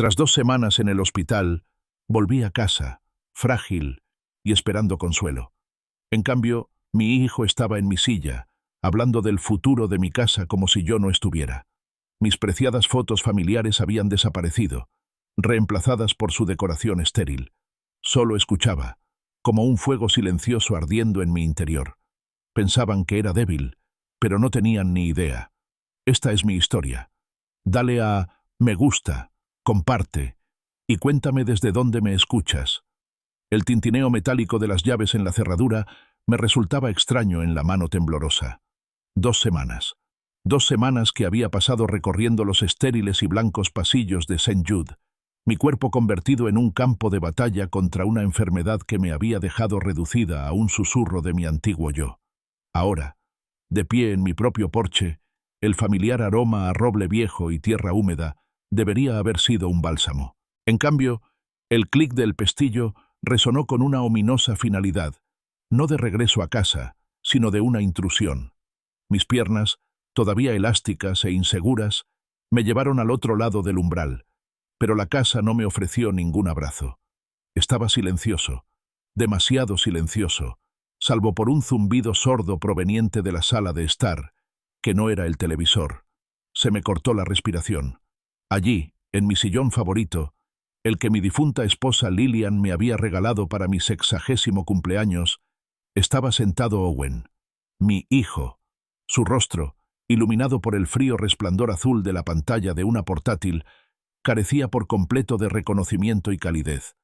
Tras 2 semanas en el hospital, volví a casa, frágil y esperando consuelo. En cambio, mi hijo estaba en mi silla, hablando del futuro de mi casa como si yo no estuviera. Mis preciadas fotos familiares habían desaparecido, reemplazadas por su decoración estéril. Solo escuchaba, como un fuego silencioso ardiendo en mi interior. Pensaban que era débil, pero no tenían ni idea. Esta es mi historia. Dale a me gusta, comparte y cuéntame desde dónde me escuchas. El tintineo metálico de las llaves en la cerradura me resultaba extraño en la mano temblorosa. 2 semanas. 2 semanas que había pasado recorriendo los estériles y blancos pasillos de St. Jude, mi cuerpo convertido en un campo de batalla contra una enfermedad que me había dejado reducida a un susurro de mi antiguo yo. Ahora, de pie en mi propio porche, el familiar aroma a roble viejo y tierra húmeda debería haber sido un bálsamo. En cambio, el clic del pestillo resonó con una ominosa finalidad, no de regreso a casa, sino de una intrusión. Mis piernas, todavía elásticas e inseguras, me llevaron al otro lado del umbral, pero la casa no me ofreció ningún abrazo. Estaba silencioso, demasiado silencioso, salvo por un zumbido sordo proveniente de la sala de estar, que no era el televisor. Se me cortó la respiración. Allí, en mi sillón favorito, el que mi difunta esposa Lillian me había regalado para mi 60º cumpleaños, estaba sentado Owen, mi hijo. Su rostro, iluminado por el frío resplandor azul de la pantalla de una portátil, carecía por completo de reconocimiento y calidez.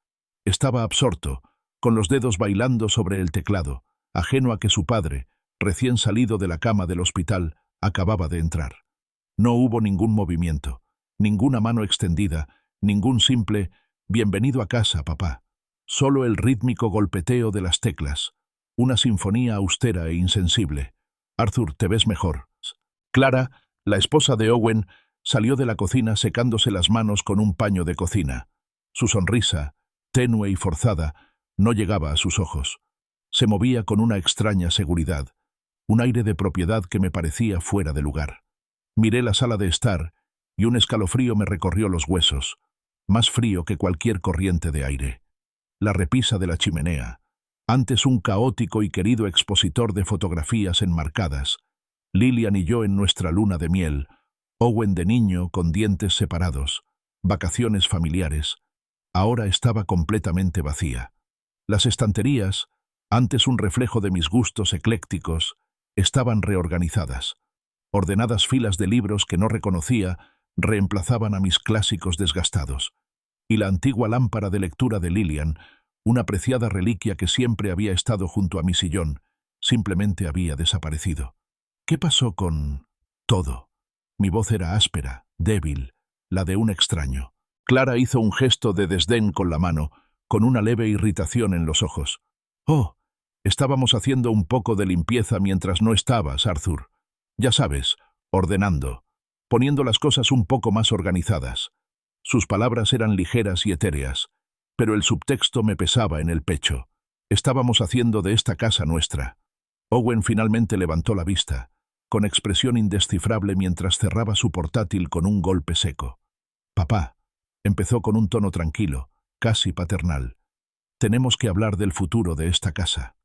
Estaba absorto, con los dedos bailando sobre el teclado, ajeno a que su padre, recién salido de la cama del hospital, acababa de entrar. No hubo ningún movimiento, ninguna mano extendida, ningún simple «bienvenido a casa, papá». Solo el rítmico golpeteo de las teclas, una sinfonía austera e insensible. «Arthur, te ves mejor». Clara, la esposa de Owen, salió de la cocina secándose las manos con un paño de cocina. Su sonrisa, tenue y forzada, no llegaba a sus ojos. Se movía con una extraña seguridad, un aire de propiedad que me parecía fuera de lugar. Miré la sala de estar y un escalofrío me recorrió los huesos, más frío que cualquier corriente de aire. La repisa de la chimenea, antes un caótico y querido expositor de fotografías enmarcadas, Lillian y yo en nuestra luna de miel, Owen de niño con dientes separados, vacaciones familiares, ahora estaba completamente vacía. Las estanterías, antes un reflejo de mis gustos eclécticos, estaban reorganizadas. Ordenadas filas de libros que no reconocía reemplazaban a mis clásicos desgastados. Y la antigua lámpara de lectura de Lillian, una preciada reliquia que siempre había estado junto a mi sillón, simplemente había desaparecido. ¿Qué pasó con todo? Mi voz era áspera, débil, la de un extraño. Clara hizo un gesto de desdén con la mano, con una leve irritación en los ojos. «Oh, estábamos haciendo un poco de limpieza mientras no estabas, Arthur. Ya sabes, ordenando, poniendo las cosas un poco más organizadas». Sus palabras eran ligeras y etéreas, pero el subtexto me pesaba en el pecho. Estábamos haciendo de esta casa nuestra. Owen finalmente levantó la vista, con expresión indescifrable mientras cerraba su portátil con un golpe seco. «Papá», empezó con un tono tranquilo, casi paternal, «tenemos que hablar del futuro de esta casa».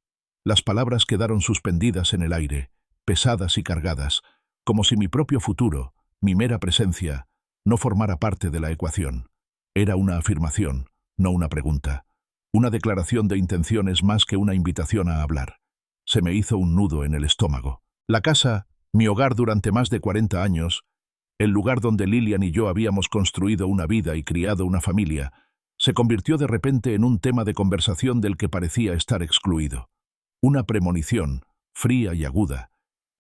Las palabras quedaron suspendidas en el aire, pesadas y cargadas, como si mi propio futuro, mi mera presencia, no formara parte de la ecuación. Era una afirmación, no una pregunta, una declaración de intenciones más que una invitación a hablar. Se me hizo un nudo en el estómago. La casa, mi hogar durante más de 40 años, el lugar donde Lillian y yo habíamos construido una vida y criado una familia, se convirtió de repente en un tema de conversación del que parecía estar excluido. Una premonición, fría y aguda,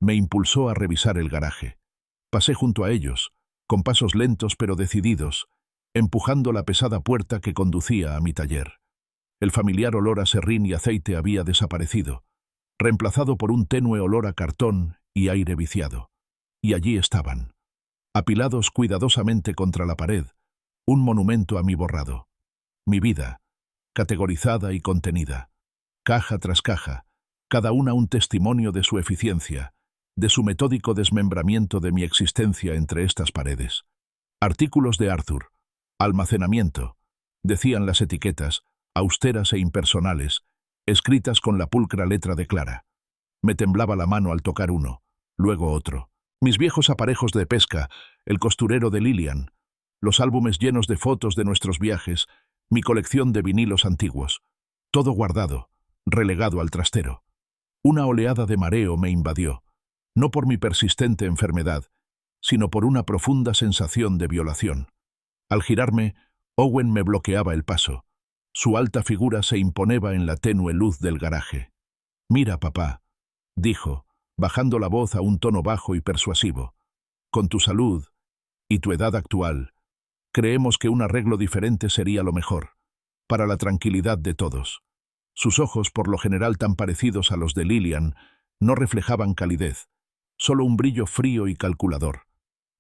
me impulsó a revisar el garaje. Pasé junto a ellos, con pasos lentos pero decididos, empujando la pesada puerta que conducía a mi taller. El familiar olor a serrín y aceite había desaparecido, reemplazado por un tenue olor a cartón y aire viciado. Y allí estaban, apilados cuidadosamente contra la pared, un monumento a mi borrado. Mi vida, categorizada y contenida, caja tras caja, cada una un testimonio de su eficiencia, de su metódico desmembramiento de mi existencia entre estas paredes. Artículos de Arthur, Almacenamiento, decían las etiquetas, austeras e impersonales, escritas con la pulcra letra de Clara. Me temblaba la mano al tocar uno, luego otro. Mis viejos aparejos de pesca, el costurero de Lillian, los álbumes llenos de fotos de nuestros viajes, mi colección de vinilos antiguos. Todo guardado, relegado al trastero. Una oleada de mareo me invadió, no por mi persistente enfermedad, sino por una profunda sensación de violación. Al girarme, Owen me bloqueaba el paso. Su alta figura se imponía en la tenue luz del garaje. «Mira, papá», dijo, bajando la voz a un tono bajo y persuasivo. «Con tu salud y tu edad actual, creemos que un arreglo diferente sería lo mejor, para la tranquilidad de todos». Sus ojos, por lo general tan parecidos a los de Lillian, no reflejaban calidez, solo un brillo frío y calculador.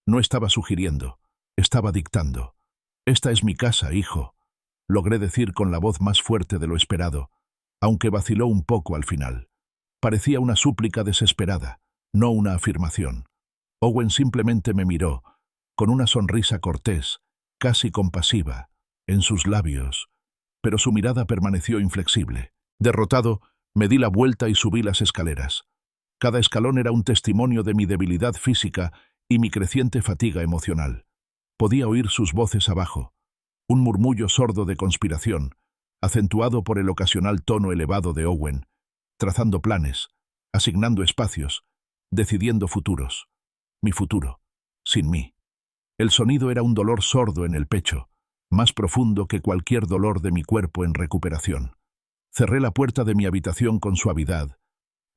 No estaba sugiriendo, estaba dictando. «Esta es mi casa, hijo», logré decir con la voz más fuerte de lo esperado, aunque vaciló un poco al final. Parecía una súplica desesperada, no una afirmación. Owen simplemente me miró, con una sonrisa cortés, casi compasiva, en sus labios, pero su mirada permaneció inflexible. Derrotado, me di la vuelta y subí las escaleras. Cada escalón era un testimonio de mi debilidad física y mi creciente fatiga emocional. Podía oír sus voces abajo, un murmullo sordo de conspiración, acentuado por el ocasional tono elevado de Owen, trazando planes, asignando espacios, decidiendo futuros. Mi futuro, sin mí. El sonido era un dolor sordo en el pecho, más profundo que cualquier dolor de mi cuerpo en recuperación. Cerré la puerta de mi habitación con suavidad,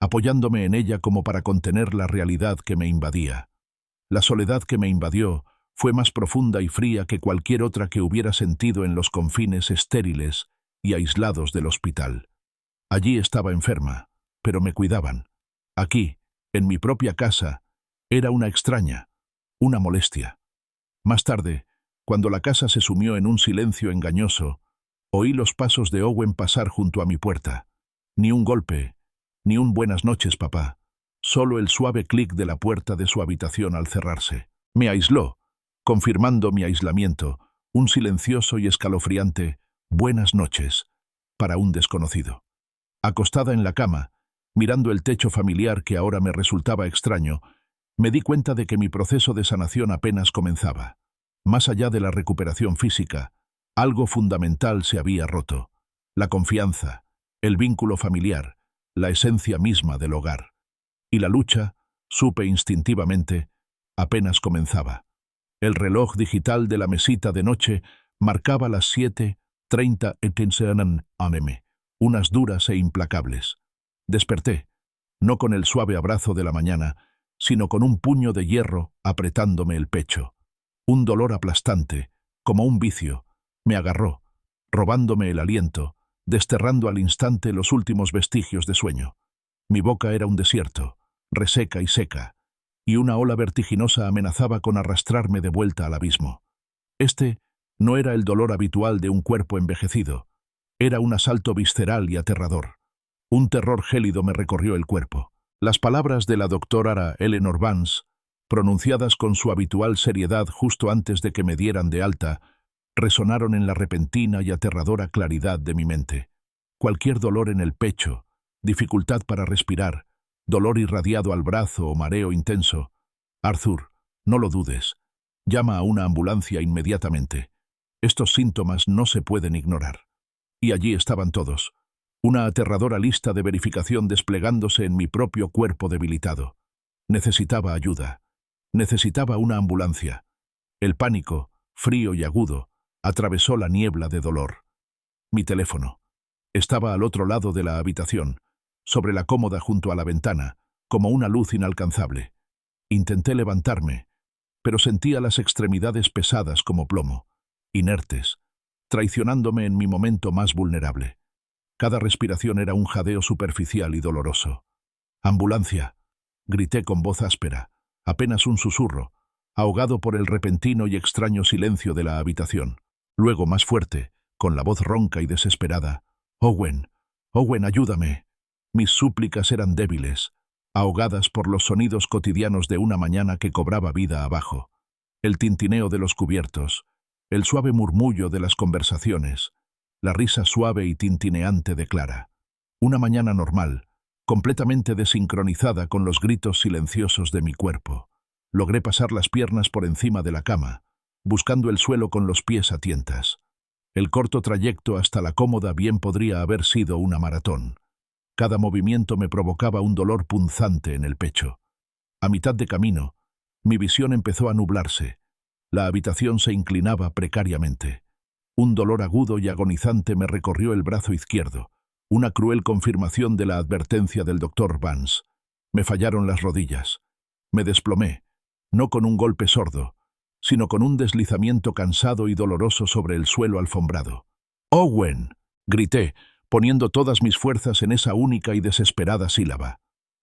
apoyándome en ella como para contener la realidad que me invadía. La soledad que me invadió fue más profunda y fría que cualquier otra que hubiera sentido en los confines estériles y aislados del hospital. Allí estaba enferma, pero me cuidaban. Aquí, en mi propia casa, era una extraña, una molestia. Más tarde, cuando la casa se sumió en un silencio engañoso, oí los pasos de Owen pasar junto a mi puerta. Ni un golpe, ni un buenas noches, papá. Solo el suave clic de la puerta de su habitación al cerrarse. Me aisló, confirmando mi aislamiento, un silencioso y escalofriante «buenas noches» para un desconocido. Acostada en la cama, mirando el techo familiar que ahora me resultaba extraño, me di cuenta de que mi proceso de sanación apenas comenzaba. Más allá de la recuperación física, algo fundamental se había roto. La confianza, el vínculo familiar, la esencia misma del hogar. Y la lucha, supe instintivamente, apenas comenzaba. El reloj digital de la mesita de noche marcaba las 7:30 am, unas duras e implacables. Desperté, no con el suave abrazo de la mañana, sino con un puño de hierro apretándome el pecho. Un dolor aplastante, como un vicio, me agarró, robándome el aliento, desterrando al instante los últimos vestigios de sueño. Mi boca era un desierto, reseca y seca, y una ola vertiginosa amenazaba con arrastrarme de vuelta al abismo. Este no era el dolor habitual de un cuerpo envejecido, era un asalto visceral y aterrador. Un terror gélido me recorrió el cuerpo. Las palabras de la doctora Eleanor Vance, pronunciadas con su habitual seriedad justo antes de que me dieran de alta, resonaron en la repentina y aterradora claridad de mi mente. Cualquier dolor en el pecho, dificultad para respirar, dolor irradiado al brazo o mareo intenso. Arthur, no lo dudes. Llama a una ambulancia inmediatamente. Estos síntomas no se pueden ignorar. Y allí estaban todos. Una aterradora lista de verificación desplegándose en mi propio cuerpo debilitado. Necesitaba ayuda. Necesitaba una ambulancia. El pánico, frío y agudo, atravesó la niebla de dolor. Mi teléfono. Estaba al otro lado de la habitación, sobre la cómoda junto a la ventana, como una luz inalcanzable. Intenté levantarme, pero sentía las extremidades pesadas como plomo, inertes, traicionándome en mi momento más vulnerable. Cada respiración era un jadeo superficial y doloroso. «¡Ambulancia!», grité con voz áspera, apenas un susurro, ahogado por el repentino y extraño silencio de la habitación. Luego, más fuerte, con la voz ronca y desesperada: «Owen, Owen, ayúdame». Mis súplicas eran débiles, ahogadas por los sonidos cotidianos de una mañana que cobraba vida abajo. El tintineo de los cubiertos, el suave murmullo de las conversaciones, la risa suave y tintineante de Clara. Una mañana normal, completamente desincronizada con los gritos silenciosos de mi cuerpo. Logré pasar las piernas por encima de la cama, buscando el suelo con los pies a tientas. El corto trayecto hasta la cómoda bien podría haber sido una maratón. Cada movimiento me provocaba un dolor punzante en el pecho. A mitad de camino, mi visión empezó a nublarse. La habitación se inclinaba precariamente. Un dolor agudo y agonizante me recorrió el brazo izquierdo, una cruel confirmación de la advertencia del doctor Vance. Me fallaron las rodillas. Me desplomé, no con un golpe sordo, sino con un deslizamiento cansado y doloroso sobre el suelo alfombrado. «¡Owen!», grité, poniendo todas mis fuerzas en esa única y desesperada sílaba.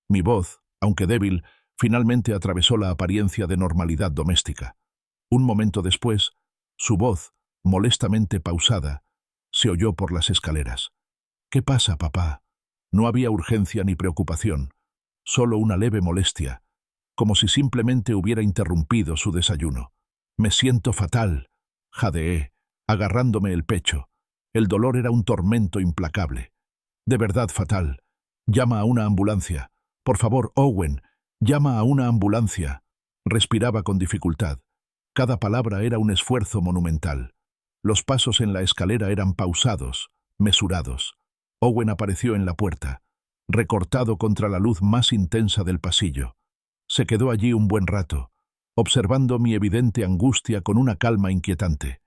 Mi voz, aunque débil, finalmente atravesó la apariencia de normalidad doméstica. Un momento después, su voz, molestamente pausada, se oyó por las escaleras. «¿Qué pasa, papá?». No había urgencia ni preocupación, solo una leve molestia, como si simplemente hubiera interrumpido su desayuno. «Me siento fatal», jadeé, agarrándome el pecho. El dolor era un tormento implacable. «De verdad fatal. Llama a una ambulancia. Por favor, Owen, llama a una ambulancia». Respiraba con dificultad. Cada palabra era un esfuerzo monumental. Los pasos en la escalera eran pausados, mesurados. Owen apareció en la puerta, recortado contra la luz más intensa del pasillo. Se quedó allí un buen rato, observando mi evidente angustia con una calma inquietante.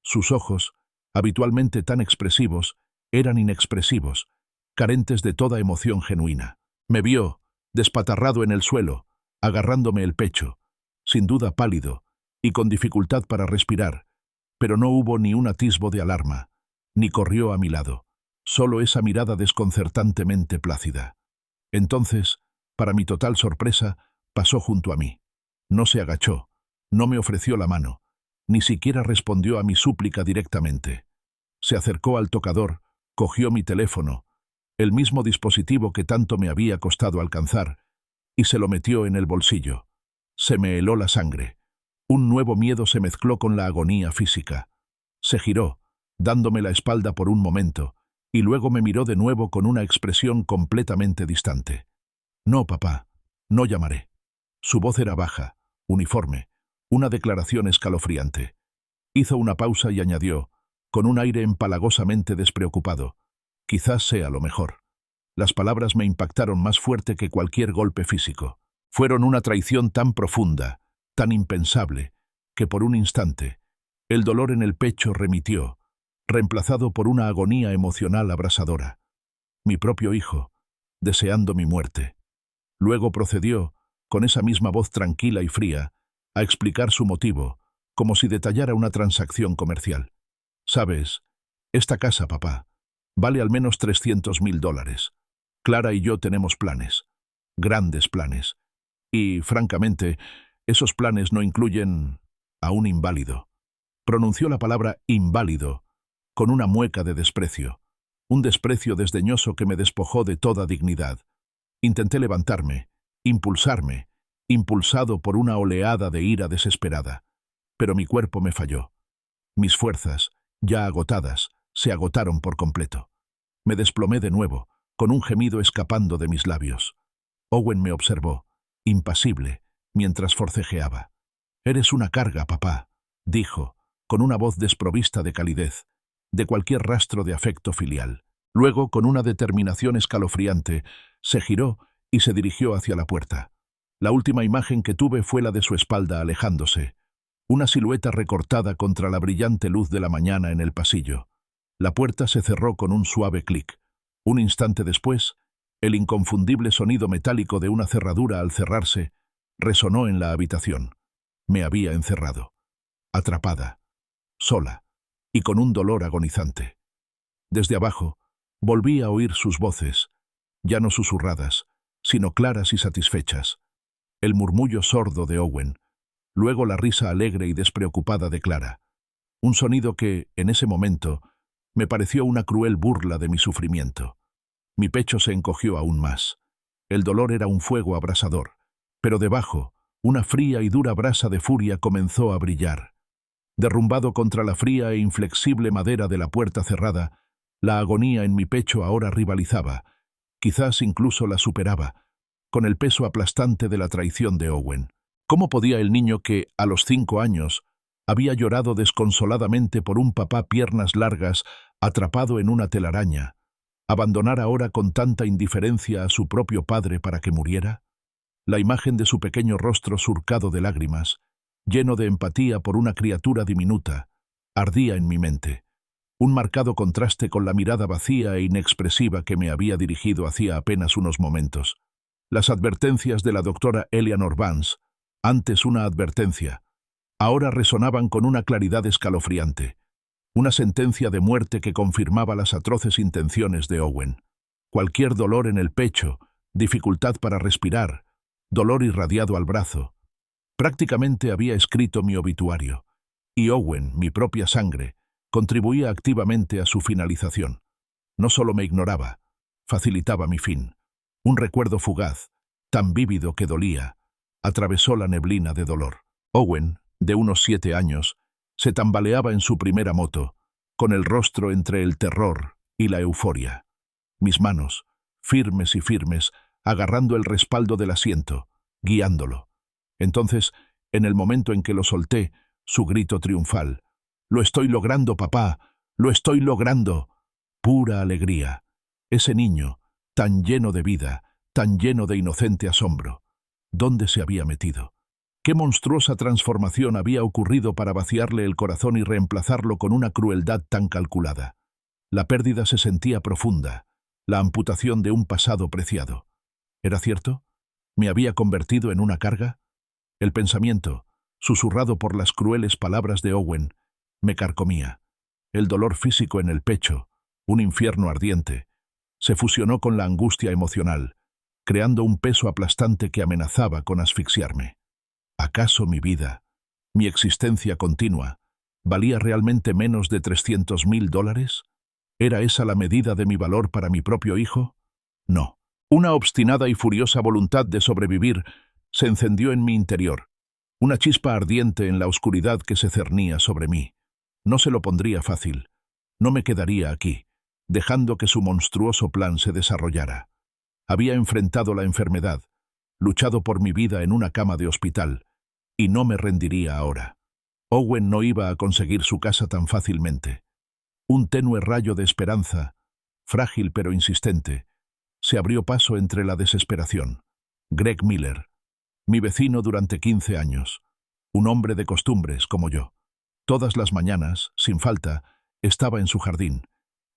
Sus ojos, habitualmente tan expresivos, eran inexpresivos, carentes de toda emoción genuina. Me vio, despatarrado en el suelo, agarrándome el pecho, sin duda pálido, y con dificultad para respirar, pero no hubo ni un atisbo de alarma, ni corrió a mi lado, solo esa mirada desconcertantemente plácida. Entonces, para mi total sorpresa, pasó junto a mí. No se agachó, no me ofreció la mano, ni siquiera respondió a mi súplica directamente. Se acercó al tocador, cogió mi teléfono, el mismo dispositivo que tanto me había costado alcanzar, y se lo metió en el bolsillo. Se me heló la sangre. Un nuevo miedo se mezcló con la agonía física. Se giró, dándome la espalda por un momento, y luego me miró de nuevo con una expresión completamente distante. «No, papá, no llamaré». Su voz era baja, uniforme, una declaración escalofriante. Hizo una pausa y añadió, con un aire empalagosamente despreocupado, «Quizás sea lo mejor». Las palabras me impactaron más fuerte que cualquier golpe físico. Fueron una traición tan profunda, tan impensable, que por un instante, el dolor en el pecho remitió, reemplazado por una agonía emocional abrasadora. Mi propio hijo, deseando mi muerte. Luego procedió, con esa misma voz tranquila y fría, a explicar su motivo, como si detallara una transacción comercial. «Sabes, esta casa, papá, vale al menos $300.000. Clara y yo tenemos planes, grandes planes, y, francamente, esos planes no incluyen a un inválido». Pronunció la palabra inválido con una mueca de desprecio, un desprecio desdeñoso que me despojó de toda dignidad. Intenté levantarme, impulsarme, impulsado por una oleada de ira desesperada, pero mi cuerpo me falló. Mis fuerzas, ya agotadas, se agotaron por completo. Me desplomé de nuevo, con un gemido escapando de mis labios. Owen me observó, impasible, mientras forcejeaba. «Eres una carga, papá», dijo, con una voz desprovista de calidez, de cualquier rastro de afecto filial. Luego, con una determinación escalofriante, se giró y se dirigió hacia la puerta. La última imagen que tuve fue la de su espalda alejándose, una silueta recortada contra la brillante luz de la mañana en el pasillo. La puerta se cerró con un suave clic. Un instante después, el inconfundible sonido metálico de una cerradura al cerrarse resonó en la habitación. Me había encerrado, atrapada, sola, y con un dolor agonizante. Desde abajo, volví a oír sus voces, ya no susurradas, sino claras y satisfechas. El murmullo sordo de Owen, luego la risa alegre y despreocupada de Clara. Un sonido que, en ese momento, me pareció una cruel burla de mi sufrimiento. Mi pecho se encogió aún más. El dolor era un fuego abrasador, pero debajo, una fría y dura brasa de furia comenzó a brillar. Derrumbado contra la fría e inflexible madera de la puerta cerrada, la agonía en mi pecho ahora rivalizaba, quizás incluso la superaba, con el peso aplastante de la traición de Owen. ¿Cómo podía el niño que, a los 5 años, había llorado desconsoladamente por un papá piernas largas atrapado en una telaraña, abandonar ahora con tanta indiferencia a su propio padre para que muriera? La imagen de su pequeño rostro surcado de lágrimas, lleno de empatía por una criatura diminuta, ardía en mi mente, un marcado contraste con la mirada vacía e inexpresiva que me había dirigido hacía apenas unos momentos. Las advertencias de la doctora Eleanor Vance, antes una advertencia, ahora resonaban con una claridad escalofriante, una sentencia de muerte que confirmaba las atroces intenciones de Owen. Cualquier dolor en el pecho, dificultad para respirar, dolor irradiado al brazo. Prácticamente había escrito mi obituario, y Owen, mi propia sangre, contribuía activamente a su finalización. No solo me ignoraba, facilitaba mi fin. Un recuerdo fugaz, tan vívido que dolía, atravesó la neblina de dolor. Owen, de unos 7 años, se tambaleaba en su primera moto, con el rostro entre el terror y la euforia. Mis manos, firmes y firmes, agarrando el respaldo del asiento, guiándolo. Entonces, en el momento en que lo solté, su grito triunfal: «¡Lo estoy logrando, papá! ¡Lo estoy logrando!». Pura alegría. Ese niño, tan lleno de vida, tan lleno de inocente asombro. ¿Dónde se había metido? ¿Qué monstruosa transformación había ocurrido para vaciarle el corazón y reemplazarlo con una crueldad tan calculada? La pérdida se sentía profunda, la amputación de un pasado preciado. ¿Era cierto? ¿Me había convertido en una carga? El pensamiento, susurrado por las crueles palabras de Owen, me carcomía. El dolor físico en el pecho, un infierno ardiente, se fusionó con la angustia emocional, creando un peso aplastante que amenazaba con asfixiarme. ¿Acaso mi vida, mi existencia continua, valía realmente menos de $300.000? ¿Era esa la medida de mi valor para mi propio hijo? No. Una obstinada y furiosa voluntad de sobrevivir se encendió en mi interior, una chispa ardiente en la oscuridad que se cernía sobre mí. No se lo pondría fácil. No me quedaría aquí, dejando que su monstruoso plan se desarrollara. Había enfrentado la enfermedad, luchado por mi vida en una cama de hospital, y no me rendiría ahora. Owen no iba a conseguir su casa tan fácilmente. Un tenue rayo de esperanza, frágil pero insistente, se abrió paso entre la desesperación. Greg Miller, mi vecino durante 15 años, un hombre de costumbres como yo. Todas las mañanas, sin falta, estaba en su jardín,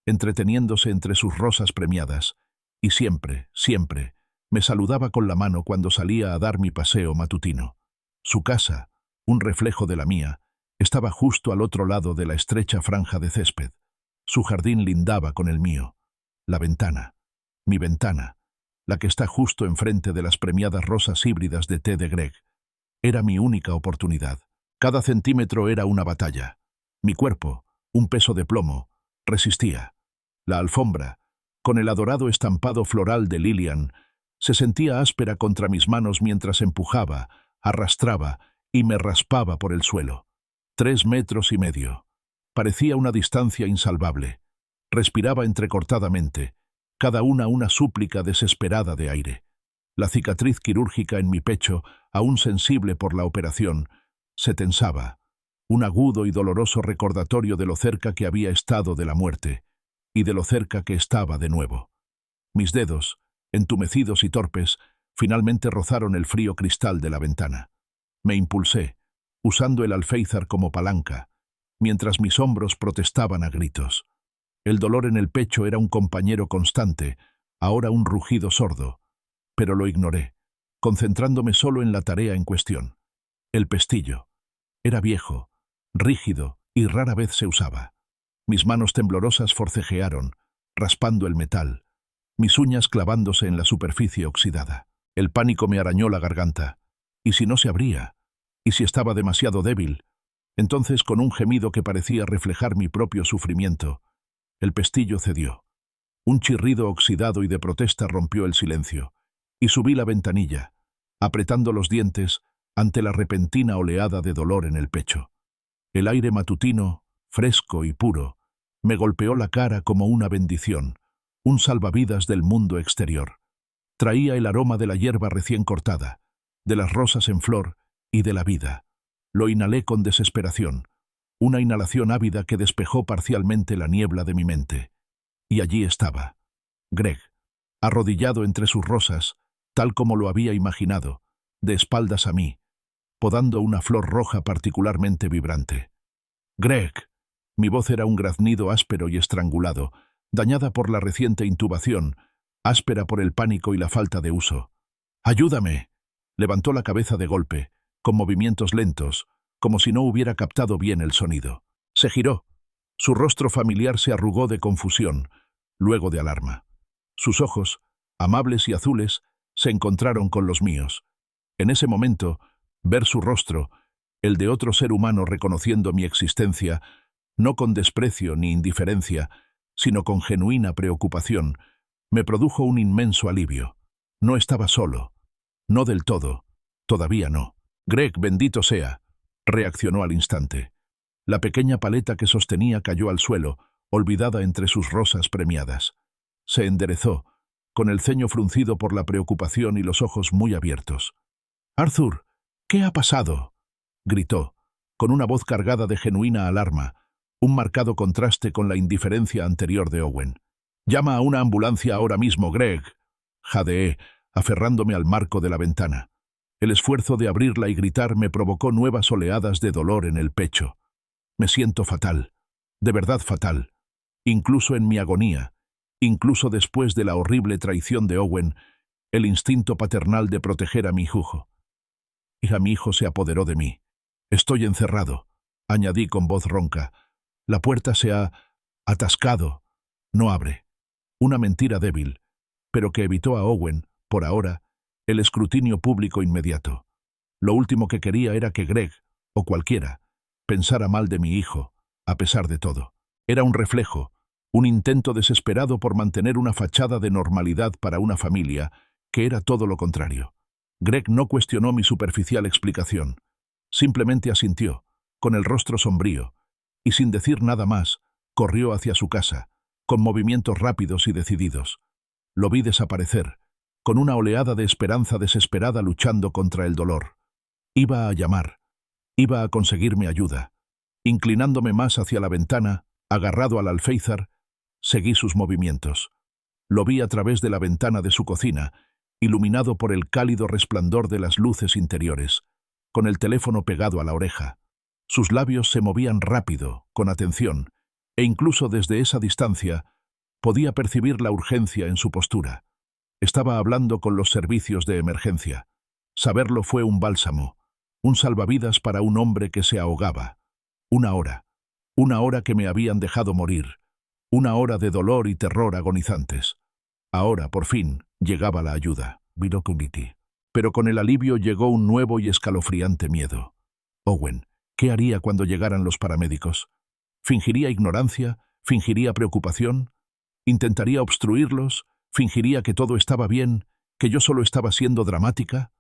entreteniéndose entre sus rosas premiadas, y siempre, siempre, me saludaba con la mano cuando salía a dar mi paseo matutino. Su casa, un reflejo de la mía, estaba justo al otro lado de la estrecha franja de césped. Su jardín lindaba con el mío. La ventana, mi ventana, la que está justo enfrente de las premiadas rosas híbridas de té de Greg, era mi única oportunidad. Cada centímetro era una batalla. Mi cuerpo, un peso de plomo, resistía. La alfombra, con el adorado estampado floral de Lillian, se sentía áspera contra mis manos mientras empujaba, arrastraba y me raspaba por el suelo. 3,5 metros. Parecía una distancia insalvable. Respiraba entrecortadamente, cada una súplica desesperada de aire. La cicatriz quirúrgica en mi pecho, aún sensible por la operación, se tensaba, un agudo y doloroso recordatorio de lo cerca que había estado de la muerte, y de lo cerca que estaba de nuevo. Mis dedos, entumecidos y torpes, finalmente rozaron el frío cristal de la ventana. Me impulsé, usando el alféizar como palanca, mientras mis hombros protestaban a gritos. El dolor en el pecho era un compañero constante, ahora un rugido sordo, pero lo ignoré, concentrándome solo en la tarea en cuestión. El pestillo. Era viejo, rígido y rara vez se usaba. Mis manos temblorosas forcejearon, raspando el metal, mis uñas clavándose en la superficie oxidada. El pánico me arañó la garganta. ¿Y si no se abría? ¿Y si estaba demasiado débil? Entonces, con un gemido que parecía reflejar mi propio sufrimiento, el pestillo cedió. Un chirrido oxidado y de protesta rompió el silencio, y subí la ventanilla, apretando los dientes ante la repentina oleada de dolor en el pecho. El aire matutino, fresco y puro, me golpeó la cara como una bendición, un salvavidas del mundo exterior. Traía el aroma de la hierba recién cortada, de las rosas en flor y de la vida. Lo inhalé con desesperación, una inhalación ávida que despejó parcialmente la niebla de mi mente. Y allí estaba, Greg, arrodillado entre sus rosas, tal como lo había imaginado, de espaldas a mí, podando una flor roja particularmente vibrante. «Greg». Mi voz era un graznido áspero y estrangulado, dañada por la reciente intubación, áspera por el pánico y la falta de uso. «¡Ayúdame!». Levantó la cabeza de golpe, con movimientos lentos, como si no hubiera captado bien el sonido. Se giró. Su rostro familiar se arrugó de confusión, luego de alarma. Sus ojos, amables y azules, se encontraron con los míos. En ese momento, ver su rostro, el de otro ser humano reconociendo mi existencia, no con desprecio ni indiferencia, sino con genuina preocupación, me produjo un inmenso alivio. No estaba solo. No del todo. Todavía no. «Greg, bendito sea», reaccionó al instante. La pequeña paleta que sostenía cayó al suelo, olvidada entre sus rosas premiadas. Se enderezó, con el ceño fruncido por la preocupación y los ojos muy abiertos. «Arthur, ¿qué ha pasado?», gritó, con una voz cargada de genuina alarma, un marcado contraste con la indiferencia anterior de Owen. «Llama a una ambulancia ahora mismo, Greg», jadeé, aferrándome al marco de la ventana. El esfuerzo de abrirla y gritar me provocó nuevas oleadas de dolor en el pecho. Me siento fatal, de verdad fatal. Incluso en mi agonía, incluso después de la horrible traición de Owen, el instinto paternal de proteger a mi hijo. Y a mi hijo se apoderó de mí. «Estoy encerrado», añadí con voz ronca. «La puerta se ha atascado. No abre». Una mentira débil, pero que evitó a Owen, por ahora, el escrutinio público inmediato. Lo último que quería era que Greg, o cualquiera, pensara mal de mi hijo, a pesar de todo. Era un reflejo, un intento desesperado por mantener una fachada de normalidad para una familia, que era todo lo contrario. Greg no cuestionó mi superficial explicación. Simplemente asintió, con el rostro sombrío, y sin decir nada más, corrió hacia su casa, con movimientos rápidos y decididos. Lo vi desaparecer, con una oleada de esperanza desesperada luchando contra el dolor. Iba a llamar, iba a conseguirme ayuda. Inclinándome más hacia la ventana, agarrado al alféizar, seguí sus movimientos. Lo vi a través de la ventana de su cocina, iluminado por el cálido resplandor de las luces interiores, con el teléfono pegado a la oreja. Sus labios se movían rápido, con atención, e incluso desde esa distancia podía percibir la urgencia en su postura. Estaba hablando con los servicios de emergencia. Saberlo fue un bálsamo, un salvavidas para un hombre que se ahogaba. Una hora que me habían dejado morir, una hora de dolor y terror agonizantes. Ahora, por fin, llegaba la ayuda. Pero con el alivio llegó un nuevo y escalofriante miedo. Owen, ¿qué haría cuando llegaran los paramédicos? ¿Fingiría ignorancia? ¿Fingiría preocupación? ¿Intentaría obstruirlos? ¿Fingiría que todo estaba bien? ¿Que yo solo estaba siendo dramática?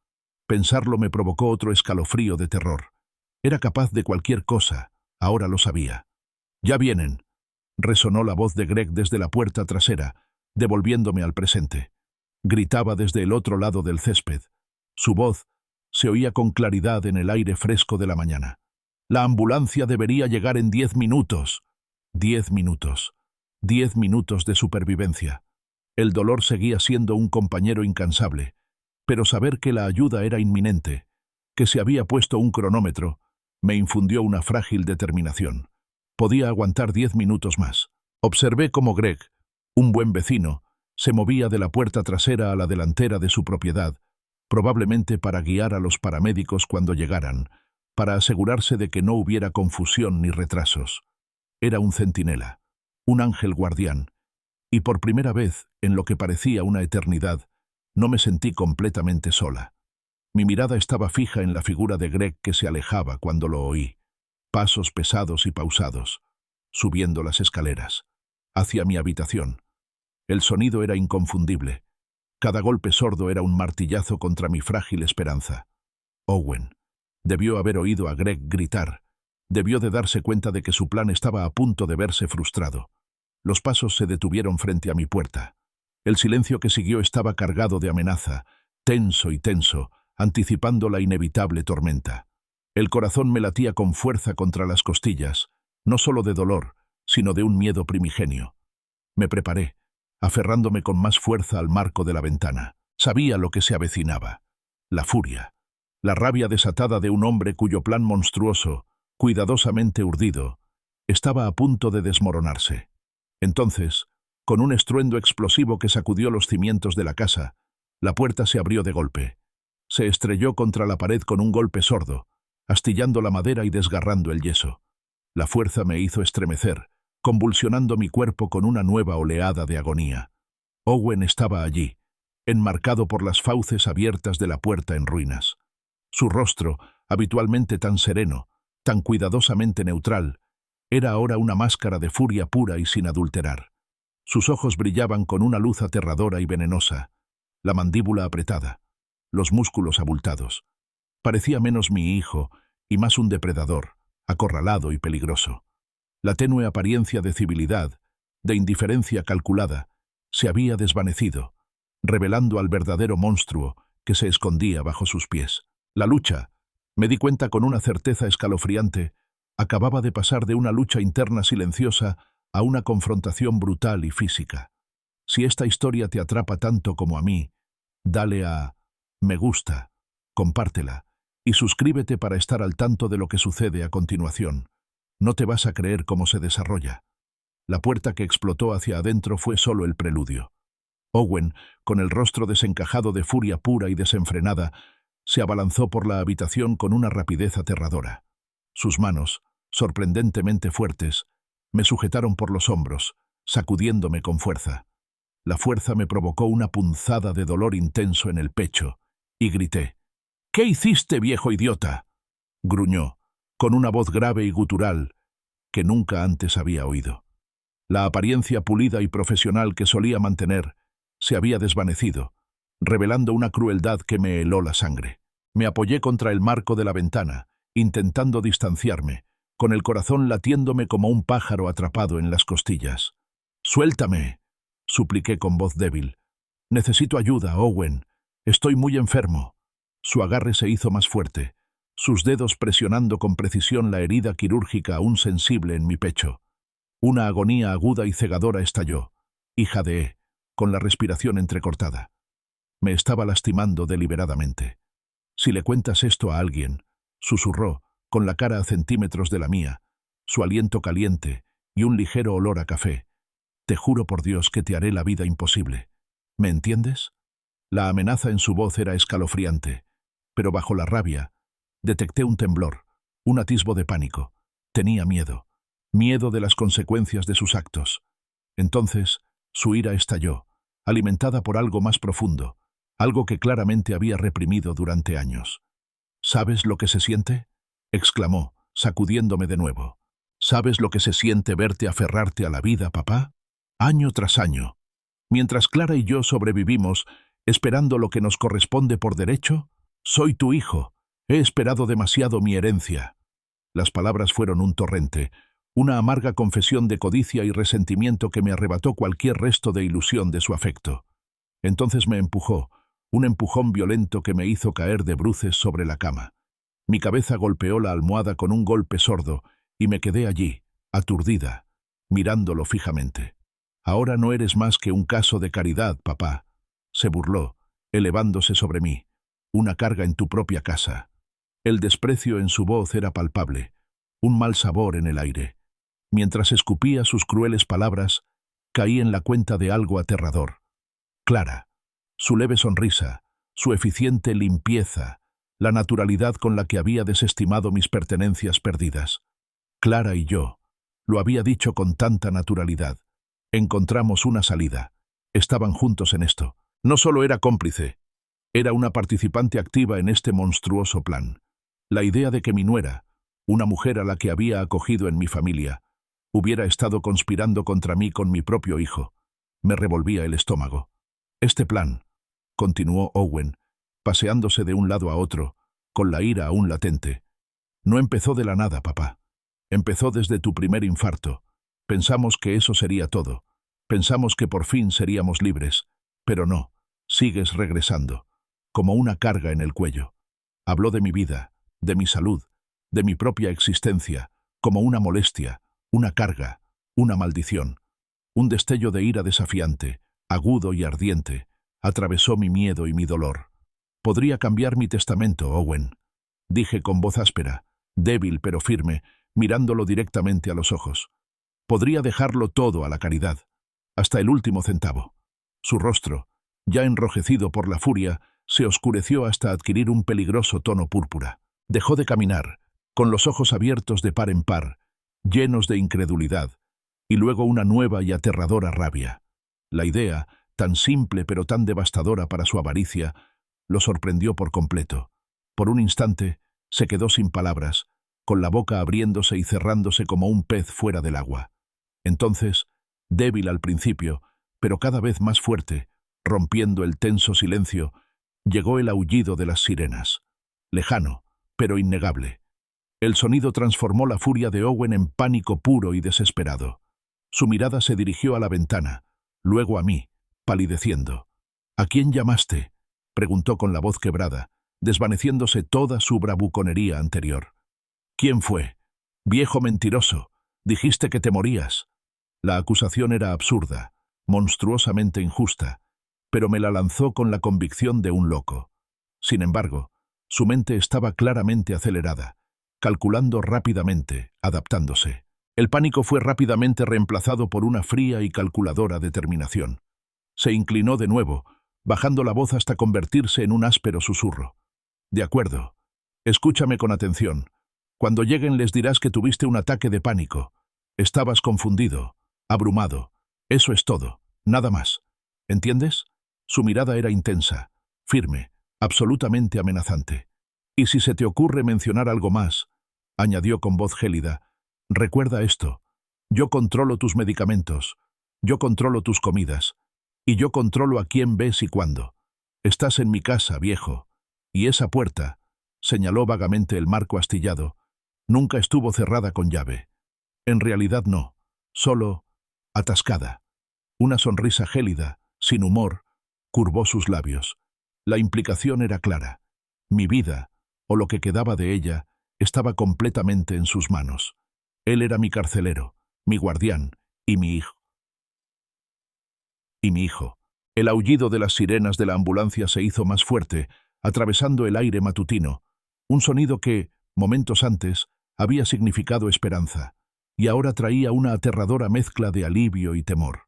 Pensarlo me provocó otro escalofrío de terror. Era capaz de cualquier cosa, ahora lo sabía. «Ya vienen», resonó la voz de Greg desde la puerta trasera, devolviéndome al presente. Gritaba desde el otro lado del césped. Su voz se oía con claridad en el aire fresco de la mañana. «La ambulancia debería llegar en 10 minutos». 10 minutos. 10 minutos de supervivencia. El dolor seguía siendo un compañero incansable, pero saber que la ayuda era inminente, que se había puesto un cronómetro, me infundió una frágil determinación. Podía aguantar 10 minutos más. Observé cómo Greg, un buen vecino, se movía de la puerta trasera a la delantera de su propiedad, probablemente para guiar a los paramédicos cuando llegaran, para asegurarse de que no hubiera confusión ni retrasos. Era un centinela, un ángel guardián, y por primera vez, en lo que parecía una eternidad, no me sentí completamente sola. Mi mirada estaba fija en la figura de Greg que se alejaba cuando lo oí. Pasos pesados y pausados, subiendo las escaleras, hacia mi habitación. El sonido era inconfundible. Cada golpe sordo era un martillazo contra mi frágil esperanza. Owen. Debió haber oído a Greg gritar. Debió de darse cuenta de que su plan estaba a punto de verse frustrado. Los pasos se detuvieron frente a mi puerta. El silencio que siguió estaba cargado de amenaza, tenso y tenso, anticipando la inevitable tormenta. El corazón me latía con fuerza contra las costillas, no solo de dolor, sino de un miedo primigenio. Me preparé, aferrándome con más fuerza al marco de la ventana. Sabía lo que se avecinaba. La furia, la rabia desatada de un hombre cuyo plan monstruoso, cuidadosamente urdido, estaba a punto de desmoronarse. Entonces, con un estruendo explosivo que sacudió los cimientos de la casa, la puerta se abrió de golpe. Se estrelló contra la pared con un golpe sordo, astillando la madera y desgarrando el yeso. La fuerza me hizo estremecer, convulsionando mi cuerpo con una nueva oleada de agonía. Owen estaba allí, enmarcado por las fauces abiertas de la puerta en ruinas. Su rostro, habitualmente tan sereno, tan cuidadosamente neutral, era ahora una máscara de furia pura y sin adulterar. Sus ojos brillaban con una luz aterradora y venenosa, la mandíbula apretada, los músculos abultados. Parecía menos mi hijo y más un depredador, acorralado y peligroso. La tenue apariencia de civilidad, de indiferencia calculada, se había desvanecido, revelando al verdadero monstruo que se escondía bajo sus pies. La lucha, me di cuenta con una certeza escalofriante, acababa de pasar de una lucha interna silenciosa a una confrontación brutal y física. Si esta historia te atrapa tanto como a mí, dale a me gusta, compártela y suscríbete para estar al tanto de lo que sucede a continuación. No te vas a creer cómo se desarrolla. La puerta que explotó hacia adentro fue solo el preludio. Owen, con el rostro desencajado de furia pura y desenfrenada, se abalanzó por la habitación con una rapidez aterradora. Sus manos, sorprendentemente fuertes, me sujetaron por los hombros, sacudiéndome con fuerza. La fuerza me provocó una punzada de dolor intenso en el pecho, y grité. «¿Qué hiciste, viejo idiota?», gruñó, con una voz grave y gutural que nunca antes había oído. La apariencia pulida y profesional que solía mantener se había desvanecido, revelando una crueldad que me heló la sangre. Me apoyé contra el marco de la ventana, intentando distanciarme, con el corazón latiéndome como un pájaro atrapado en las costillas. «Suéltame», supliqué con voz débil. «Necesito ayuda, Owen. Estoy muy enfermo». Su agarre se hizo más fuerte, sus dedos presionando con precisión la herida quirúrgica aún sensible en mi pecho. Una agonía aguda y cegadora estalló, y jadeé, con la respiración entrecortada. Me estaba lastimando deliberadamente. «Si le cuentas esto a alguien», susurró, con la cara a centímetros de la mía, su aliento caliente y un ligero olor a café. «Te juro por Dios que te haré la vida imposible. ¿Me entiendes?». La amenaza en su voz era escalofriante, pero bajo la rabia detecté un temblor, un atisbo de pánico. Tenía miedo, miedo de las consecuencias de sus actos. Entonces, su ira estalló, alimentada por algo más profundo, algo que claramente había reprimido durante años. «¿Sabes lo que se siente?», exclamó, sacudiéndome de nuevo. «¿Sabes lo que se siente verte aferrarte a la vida, papá? Año tras año. Mientras Clara y yo sobrevivimos, esperando lo que nos corresponde por derecho, soy tu hijo. He esperado demasiado mi herencia». Las palabras fueron un torrente, una amarga confesión de codicia y resentimiento que me arrebató cualquier resto de ilusión de su afecto. Entonces me empujó, un empujón violento que me hizo caer de bruces sobre la cama. Mi cabeza golpeó la almohada con un golpe sordo y me quedé allí, aturdida, mirándolo fijamente. «Ahora no eres más que un caso de caridad, papá», se burló, elevándose sobre mí. «Una carga en tu propia casa». El desprecio en su voz era palpable, un mal sabor en el aire. Mientras escupía sus crueles palabras, caí en la cuenta de algo aterrador. Clara, su leve sonrisa, su eficiente limpieza, la naturalidad con la que había desestimado mis pertenencias perdidas. Clara y yo, lo había dicho con tanta naturalidad. Encontramos una salida. Estaban juntos en esto. No solo era cómplice, era una participante activa en este monstruoso plan. La idea de que mi nuera, una mujer a la que había acogido en mi familia, hubiera estado conspirando contra mí con mi propio hijo, me revolvía el estómago. «Este plan», continuó Owen, paseándose de un lado a otro, con la ira aún latente, «no empezó de la nada, papá. Empezó desde tu primer infarto. Pensamos que eso sería todo. Pensamos que por fin seríamos libres. Pero no, sigues regresando, como una carga en el cuello. Habló de mi vida, de mi salud, de mi propia existencia, como una molestia, una carga, una maldición. Un destello de ira desafiante, agudo y ardiente, atravesó mi miedo y mi dolor. Podría cambiar mi testamento, Owen, dije con voz áspera, débil pero firme, mirándolo directamente a los ojos. Podría dejarlo todo a la caridad, hasta el último centavo. Su rostro, ya enrojecido por la furia, se oscureció hasta adquirir un peligroso tono púrpura. Dejó de caminar, con los ojos abiertos de par en par, llenos de incredulidad, y luego una nueva y aterradora rabia. La idea, tan simple pero tan devastadora para su avaricia, lo sorprendió por completo. Por un instante, se quedó sin palabras, con la boca abriéndose y cerrándose como un pez fuera del agua. Entonces, débil al principio, pero cada vez más fuerte, rompiendo el tenso silencio, llegó el aullido de las sirenas. Lejano, pero innegable. El sonido transformó la furia de Owen en pánico puro y desesperado. Su mirada se dirigió a la ventana, luego a mí, palideciendo. «¿A quién llamaste?», preguntó con la voz quebrada, desvaneciéndose toda su bravuconería anterior. «¿Quién fue? Viejo mentiroso, dijiste que te morías». La acusación era absurda, monstruosamente injusta, pero me la lanzó con la convicción de un loco. Sin embargo, su mente estaba claramente acelerada, calculando rápidamente, adaptándose. El pánico fue rápidamente reemplazado por una fría y calculadora determinación. Se inclinó de nuevo, bajando la voz hasta convertirse en un áspero susurro. «De acuerdo. Escúchame con atención. Cuando lleguen les dirás que tuviste un ataque de pánico. Estabas confundido, abrumado. Eso es todo, nada más. ¿Entiendes?» Su mirada era intensa, firme, absolutamente amenazante. «Y si se te ocurre mencionar algo más», añadió con voz gélida, «recuerda esto. Yo controlo tus medicamentos, yo controlo tus comidas, y yo controlo a quién ves y cuándo. Estás en mi casa, viejo, y esa puerta», señaló vagamente el marco astillado, «nunca estuvo cerrada con llave. En realidad no, solo atascada». Una sonrisa gélida, sin humor, curvó sus labios. La implicación era clara. Mi vida, o lo que quedaba de ella, estaba completamente en sus manos. Él era mi carcelero, mi guardián, y mi hijo. El aullido de las sirenas de la ambulancia se hizo más fuerte, atravesando el aire matutino, un sonido que, momentos antes, había significado esperanza, y ahora traía una aterradora mezcla de alivio y temor.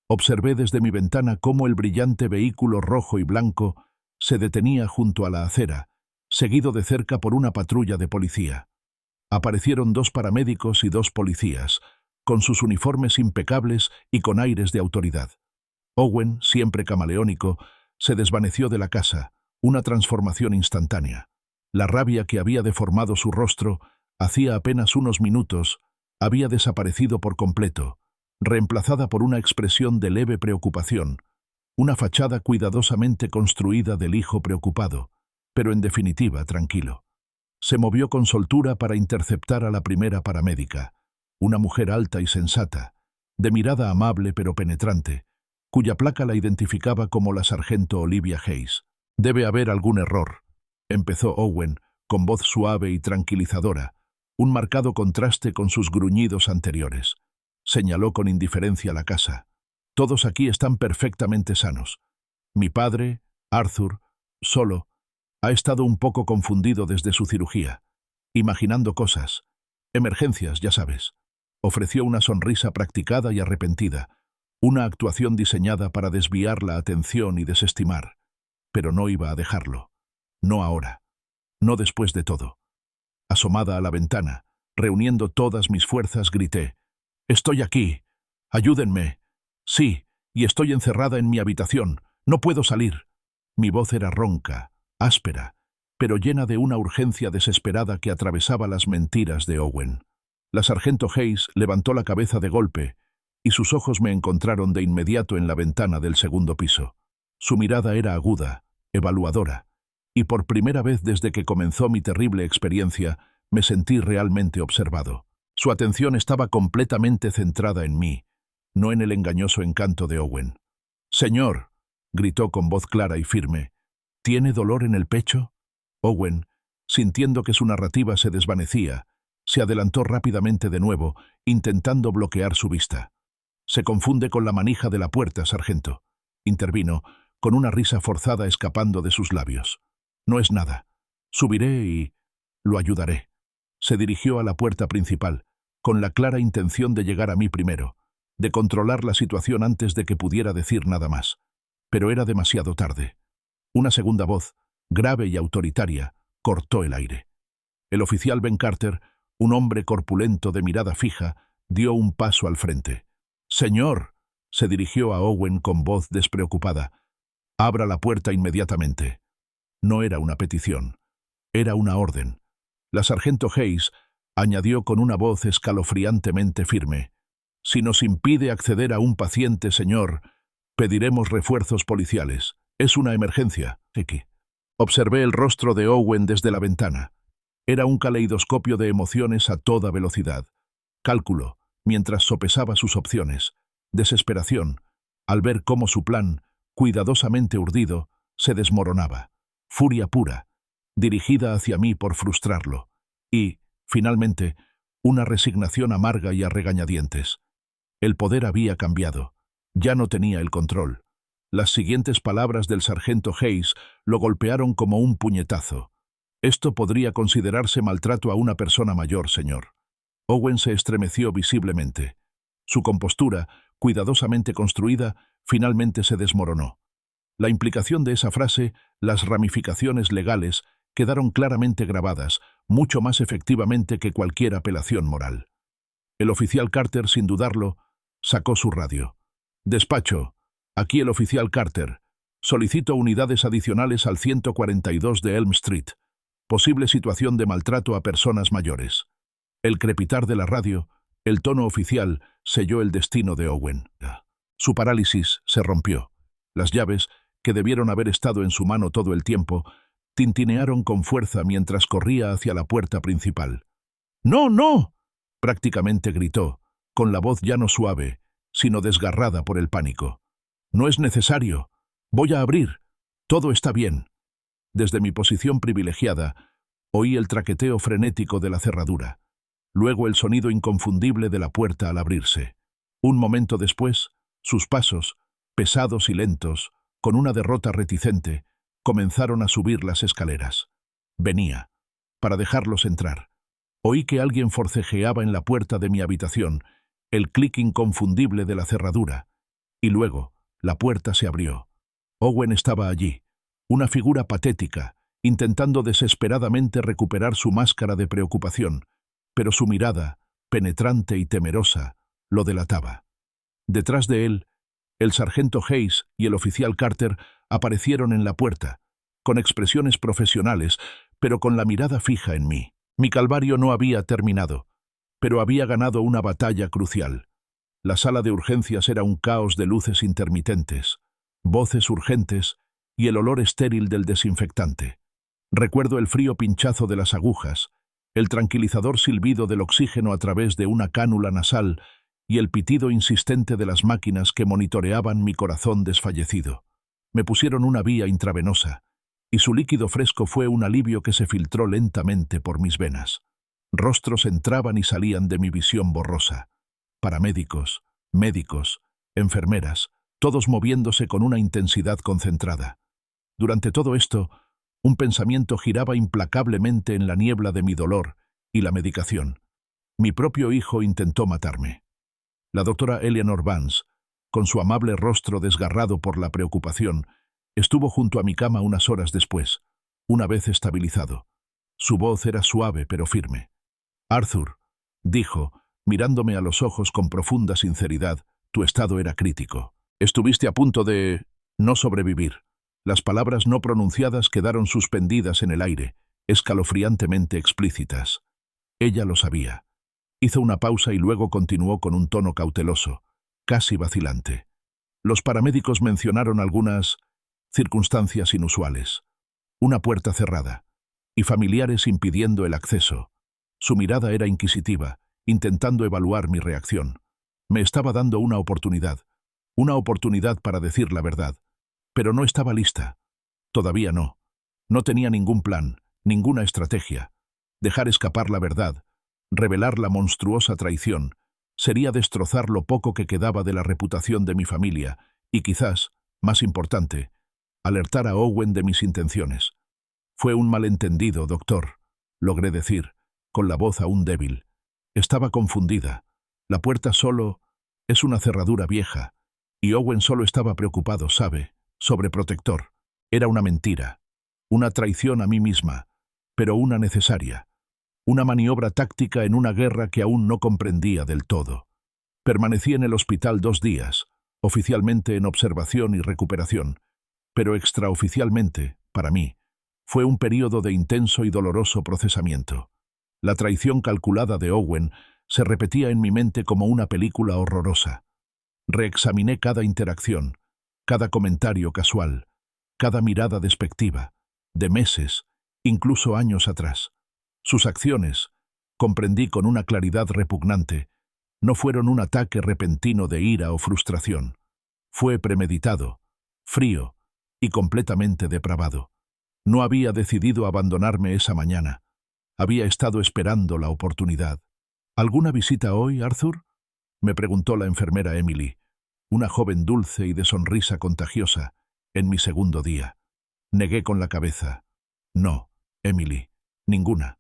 Observé desde mi ventana cómo el brillante vehículo rojo y blanco se detenía junto a la acera, seguido de cerca por una patrulla de policía. Aparecieron 2 paramédicos y 2 policías, con sus uniformes impecables y con aires de autoridad. Owen, siempre camaleónico, se desvaneció de la casa, una transformación instantánea. La rabia que había deformado su rostro, hacía apenas unos minutos, había desaparecido por completo, reemplazada por una expresión de leve preocupación, una fachada cuidadosamente construida del hijo preocupado, pero en definitiva tranquilo. Se movió con soltura para interceptar a la primera paramédica, una mujer alta y sensata, de mirada amable pero penetrante, cuya placa la identificaba como la sargento Olivia Hayes. «Debe haber algún error», empezó Owen, con voz suave y tranquilizadora, un marcado contraste con sus gruñidos anteriores. Señaló con indiferencia la casa. «Todos aquí están perfectamente sanos. Mi padre, Arthur, solo, ha estado un poco confundido desde su cirugía, imaginando cosas. Emergencias, ya sabes». Ofreció una sonrisa practicada y arrepentida, una actuación diseñada para desviar la atención y desestimar. Pero no iba a dejarlo. No ahora. No después de todo. Asomada a la ventana, reuniendo todas mis fuerzas, grité: «Estoy aquí. Ayúdenme. Sí, y estoy encerrada en mi habitación. No puedo salir». Mi voz era ronca, áspera, pero llena de una urgencia desesperada que atravesaba las mentiras de Owen. La sargento Hayes levantó la cabeza de golpe, y sus ojos me encontraron de inmediato en la ventana del segundo piso. Su mirada era aguda, evaluadora, y por primera vez desde que comenzó mi terrible experiencia, me sentí realmente observado. Su atención estaba completamente centrada en mí, no en el engañoso encanto de Owen. «Señor», gritó con voz clara y firme, «¿tiene dolor en el pecho?» Owen, sintiendo que su narrativa se desvanecía, se adelantó rápidamente de nuevo, intentando bloquear su vista. «Se confunde con la manija de la puerta, sargento», intervino, con una risa forzada escapando de sus labios. «No es nada. Subiré y lo ayudaré». Se dirigió a la puerta principal, con la clara intención de llegar a mí primero, de controlar la situación antes de que pudiera decir nada más. Pero era demasiado tarde. Una segunda voz, grave y autoritaria, cortó el aire. El oficial Ben Carter, un hombre corpulento de mirada fija, dio un paso al frente. «Señor», se dirigió a Owen con voz despreocupada, «abra la puerta inmediatamente». No era una petición, era una orden. La sargento Hayes añadió con una voz escalofriantemente firme, «Si nos impide acceder a un paciente, señor, pediremos refuerzos policiales. Es una emergencia». Observé el rostro de Owen desde la ventana. Era un caleidoscopio de emociones a toda velocidad. Cálculo, mientras sopesaba sus opciones. Desesperación, al ver cómo su plan, cuidadosamente urdido, se desmoronaba. Furia pura, dirigida hacia mí por frustrarlo. Y, finalmente, una resignación amarga y a regañadientes. El poder había cambiado. Ya no tenía el control. Las siguientes palabras del sargento Hayes lo golpearon como un puñetazo. «Esto podría considerarse maltrato a una persona mayor, señor». Owen se estremeció visiblemente. Su compostura, cuidadosamente construida, finalmente se desmoronó. La implicación de esa frase, las ramificaciones legales, quedaron claramente grabadas, mucho más efectivamente que cualquier apelación moral. El oficial Carter, sin dudarlo, sacó su radio. «Despacho, aquí el oficial Carter. Solicito unidades adicionales al 142 de Elm Street. Posible situación de maltrato a personas mayores». El crepitar de la radio, el tono oficial, selló el destino de Owen. Su parálisis se rompió. Las llaves, que debieron haber estado en su mano todo el tiempo, tintinearon con fuerza mientras corría hacia la puerta principal. «¡No, no!», prácticamente gritó, con la voz ya no suave, sino desgarrada por el pánico. «No es necesario. Voy a abrir. Todo está bien». Desde mi posición privilegiada, oí el traqueteo frenético de la cerradura. Luego el sonido inconfundible de la puerta al abrirse. Un momento después, sus pasos, pesados y lentos, con una derrota reticente, comenzaron a subir las escaleras. Venía, para dejarlos entrar. Oí que alguien forcejeaba en la puerta de mi habitación, el clic inconfundible de la cerradura, y luego la puerta se abrió. Owen estaba allí, una figura patética, intentando desesperadamente recuperar su máscara de preocupación, pero su mirada, penetrante y temerosa, lo delataba. Detrás de él, el sargento Hayes y el oficial Carter aparecieron en la puerta, con expresiones profesionales, pero con la mirada fija en mí. Mi calvario no había terminado, pero había ganado una batalla crucial. La sala de urgencias era un caos de luces intermitentes, voces urgentes y el olor estéril del desinfectante. Recuerdo el frío pinchazo de las agujas, el tranquilizador silbido del oxígeno a través de una cánula nasal y el pitido insistente de las máquinas que monitoreaban mi corazón desfallecido. Me pusieron una vía intravenosa, y su líquido fresco fue un alivio que se filtró lentamente por mis venas. Rostros entraban y salían de mi visión borrosa. Paramédicos, médicos, enfermeras, todos moviéndose con una intensidad concentrada. Durante todo esto, un pensamiento giraba implacablemente en la niebla de mi dolor y la medicación. Mi propio hijo intentó matarme. La doctora Eleanor Vance, con su amable rostro desgarrado por la preocupación, estuvo junto a mi cama unas horas después, una vez estabilizado. Su voz era suave pero firme. «Arthur», dijo, mirándome a los ojos con profunda sinceridad, «tu estado era crítico. Estuviste a punto de no sobrevivir». Las palabras no pronunciadas quedaron suspendidas en el aire, escalofriantemente explícitas. Ella lo sabía. Hizo una pausa y luego continuó con un tono cauteloso, casi vacilante. Los paramédicos mencionaron algunas circunstancias inusuales. Una puerta cerrada, y familiares impidiendo el acceso. Su mirada era inquisitiva, intentando evaluar mi reacción. Me estaba dando una oportunidad para decir la verdad, pero no estaba lista. Todavía no. No tenía ningún plan, ninguna estrategia. Dejar escapar la verdad, revelar la monstruosa traición, sería destrozar lo poco que quedaba de la reputación de mi familia y quizás, más importante, alertar a Owen de mis intenciones. Fue un malentendido, doctor, logré decir, con la voz aún débil. Estaba confundida. La puerta solo es una cerradura vieja, y Owen solo estaba preocupado, ¿sabe?, sobreprotector. Era una mentira, una traición a mí misma, pero una necesaria. Una maniobra táctica en una guerra que aún no comprendía del todo. Permanecí en el hospital 2 días, oficialmente en observación y recuperación, pero extraoficialmente, para mí, fue un período de intenso y doloroso procesamiento. La traición calculada de Owen se repetía en mi mente como una película horrorosa. Reexaminé cada interacción, cada comentario casual, cada mirada despectiva, de meses, incluso años atrás. Sus acciones, comprendí con una claridad repugnante, no fueron un ataque repentino de ira o frustración. Fue premeditado, frío y completamente depravado. No había decidido abandonarme esa mañana. Había estado esperando la oportunidad. ¿Alguna visita hoy, Arthur?, me preguntó la enfermera Emily, una joven dulce y de sonrisa contagiosa, en mi segundo día. Negué con la cabeza. No, Emily, ninguna.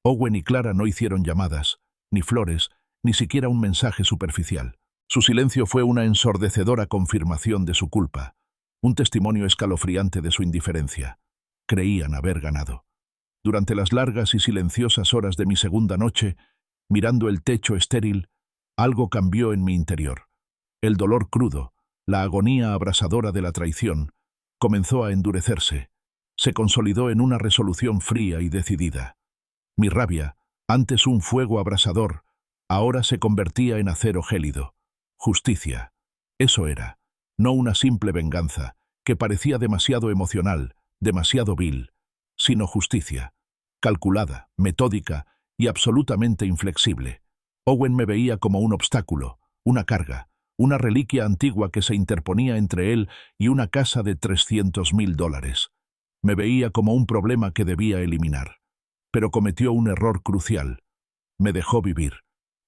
Owen y Clara no hicieron llamadas, ni flores, ni siquiera un mensaje superficial. Su silencio fue una ensordecedora confirmación de su culpa, un testimonio escalofriante de su indiferencia. Creían haber ganado. Durante las largas y silenciosas horas de mi segunda noche, mirando el techo estéril, algo cambió en mi interior. El dolor crudo, la agonía abrasadora de la traición, comenzó a endurecerse. Se consolidó en una resolución fría y decidida. Mi rabia, antes un fuego abrasador, ahora se convertía en acero gélido. Justicia. Eso era. No una simple venganza, que parecía demasiado emocional, demasiado vil, sino justicia. Calculada, metódica y absolutamente inflexible. Owen me veía como un obstáculo, una carga, una reliquia antigua que se interponía entre él y una casa de $300,000. Me veía como un problema que debía eliminar. Pero cometió un error crucial. Me dejó vivir.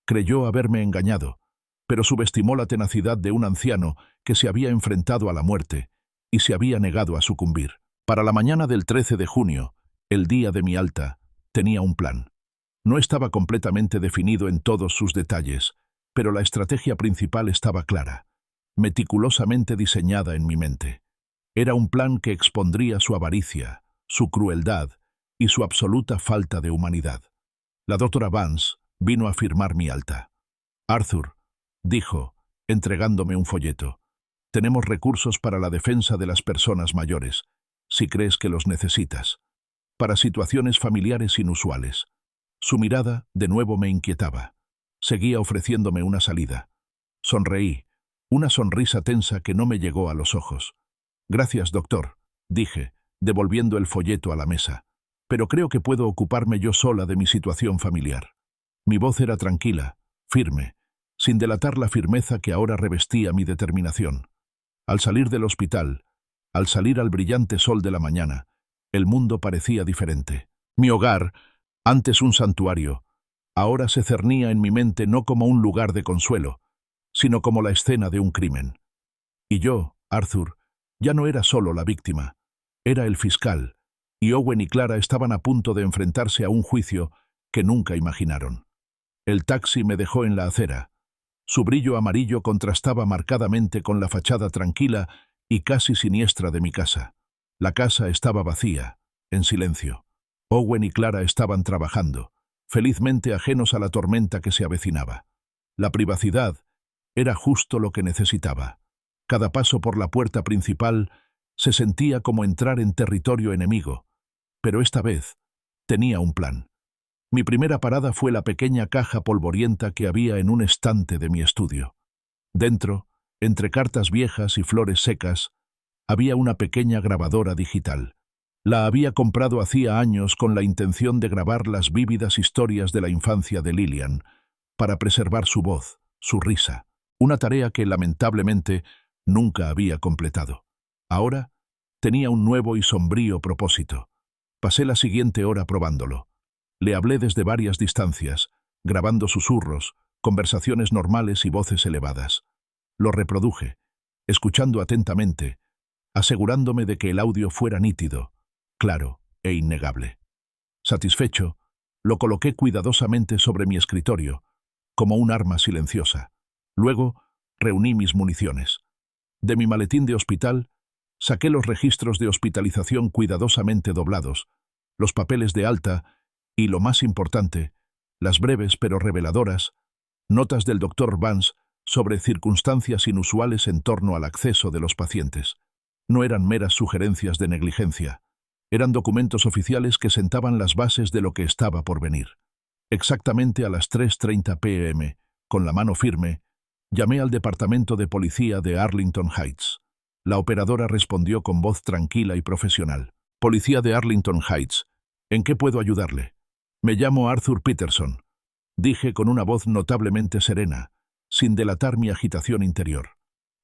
Creyó haberme engañado, pero subestimó la tenacidad de un anciano que se había enfrentado a la muerte y se había negado a sucumbir. Para la mañana del 13 de junio, el día de mi alta, tenía un plan. No estaba completamente definido en todos sus detalles, pero la estrategia principal estaba clara, meticulosamente diseñada en mi mente. Era un plan que expondría su avaricia, su crueldad y su absoluta falta de humanidad. La doctora Vance vino a firmar mi alta. Arthur, dijo, entregándome un folleto, tenemos recursos para la defensa de las personas mayores, si crees que los necesitas, para situaciones familiares inusuales. Su mirada, de nuevo, me inquietaba. Seguía ofreciéndome una salida. Sonreí, una sonrisa tensa que no me llegó a los ojos. Gracias, doctor, dije, devolviendo el folleto a la mesa. Pero creo que puedo ocuparme yo sola de mi situación familiar. Mi voz era tranquila, firme, sin delatar la firmeza que ahora revestía mi determinación. Al salir del hospital, al salir al brillante sol de la mañana, el mundo parecía diferente. Mi hogar, antes un santuario, ahora se cernía en mi mente no como un lugar de consuelo, sino como la escena de un crimen. Y yo, Arthur, ya no era solo la víctima, era el fiscal, y Owen y Clara estaban a punto de enfrentarse a un juicio que nunca imaginaron. El taxi me dejó en la acera. Su brillo amarillo contrastaba marcadamente con la fachada tranquila y casi siniestra de mi casa. La casa estaba vacía, en silencio. Owen y Clara estaban trabajando, felizmente ajenos a la tormenta que se avecinaba. La privacidad era justo lo que necesitaba. Cada paso por la puerta principal se sentía como entrar en territorio enemigo, pero esta vez tenía un plan. Mi primera parada fue la pequeña caja polvorienta que había en un estante de mi estudio. Dentro, entre cartas viejas y flores secas, había una pequeña grabadora digital. La había comprado hacía años con la intención de grabar las vívidas historias de la infancia de Lillian, para preservar su voz, su risa, una tarea que lamentablemente nunca había completado. Ahora tenía un nuevo y sombrío propósito. Pasé la siguiente hora probándolo. Le hablé desde varias distancias, grabando susurros, conversaciones normales y voces elevadas. Lo reproduje, escuchando atentamente, asegurándome de que el audio fuera nítido, claro e innegable. Satisfecho, lo coloqué cuidadosamente sobre mi escritorio, como un arma silenciosa. Luego, reuní mis municiones. De mi maletín de hospital, saqué los registros de hospitalización cuidadosamente doblados, los papeles de alta y, lo más importante, las breves pero reveladoras notas del Dr. Vance sobre circunstancias inusuales en torno al acceso de los pacientes. No eran meras sugerencias de negligencia. Eran documentos oficiales que sentaban las bases de lo que estaba por venir. Exactamente a las 3:30 p.m., con la mano firme, llamé al departamento de policía de Arlington Heights. La operadora respondió con voz tranquila y profesional. «Policía de Arlington Heights, ¿en qué puedo ayudarle?» «Me llamo Arthur Peterson», dije con una voz notablemente serena, sin delatar mi agitación interior.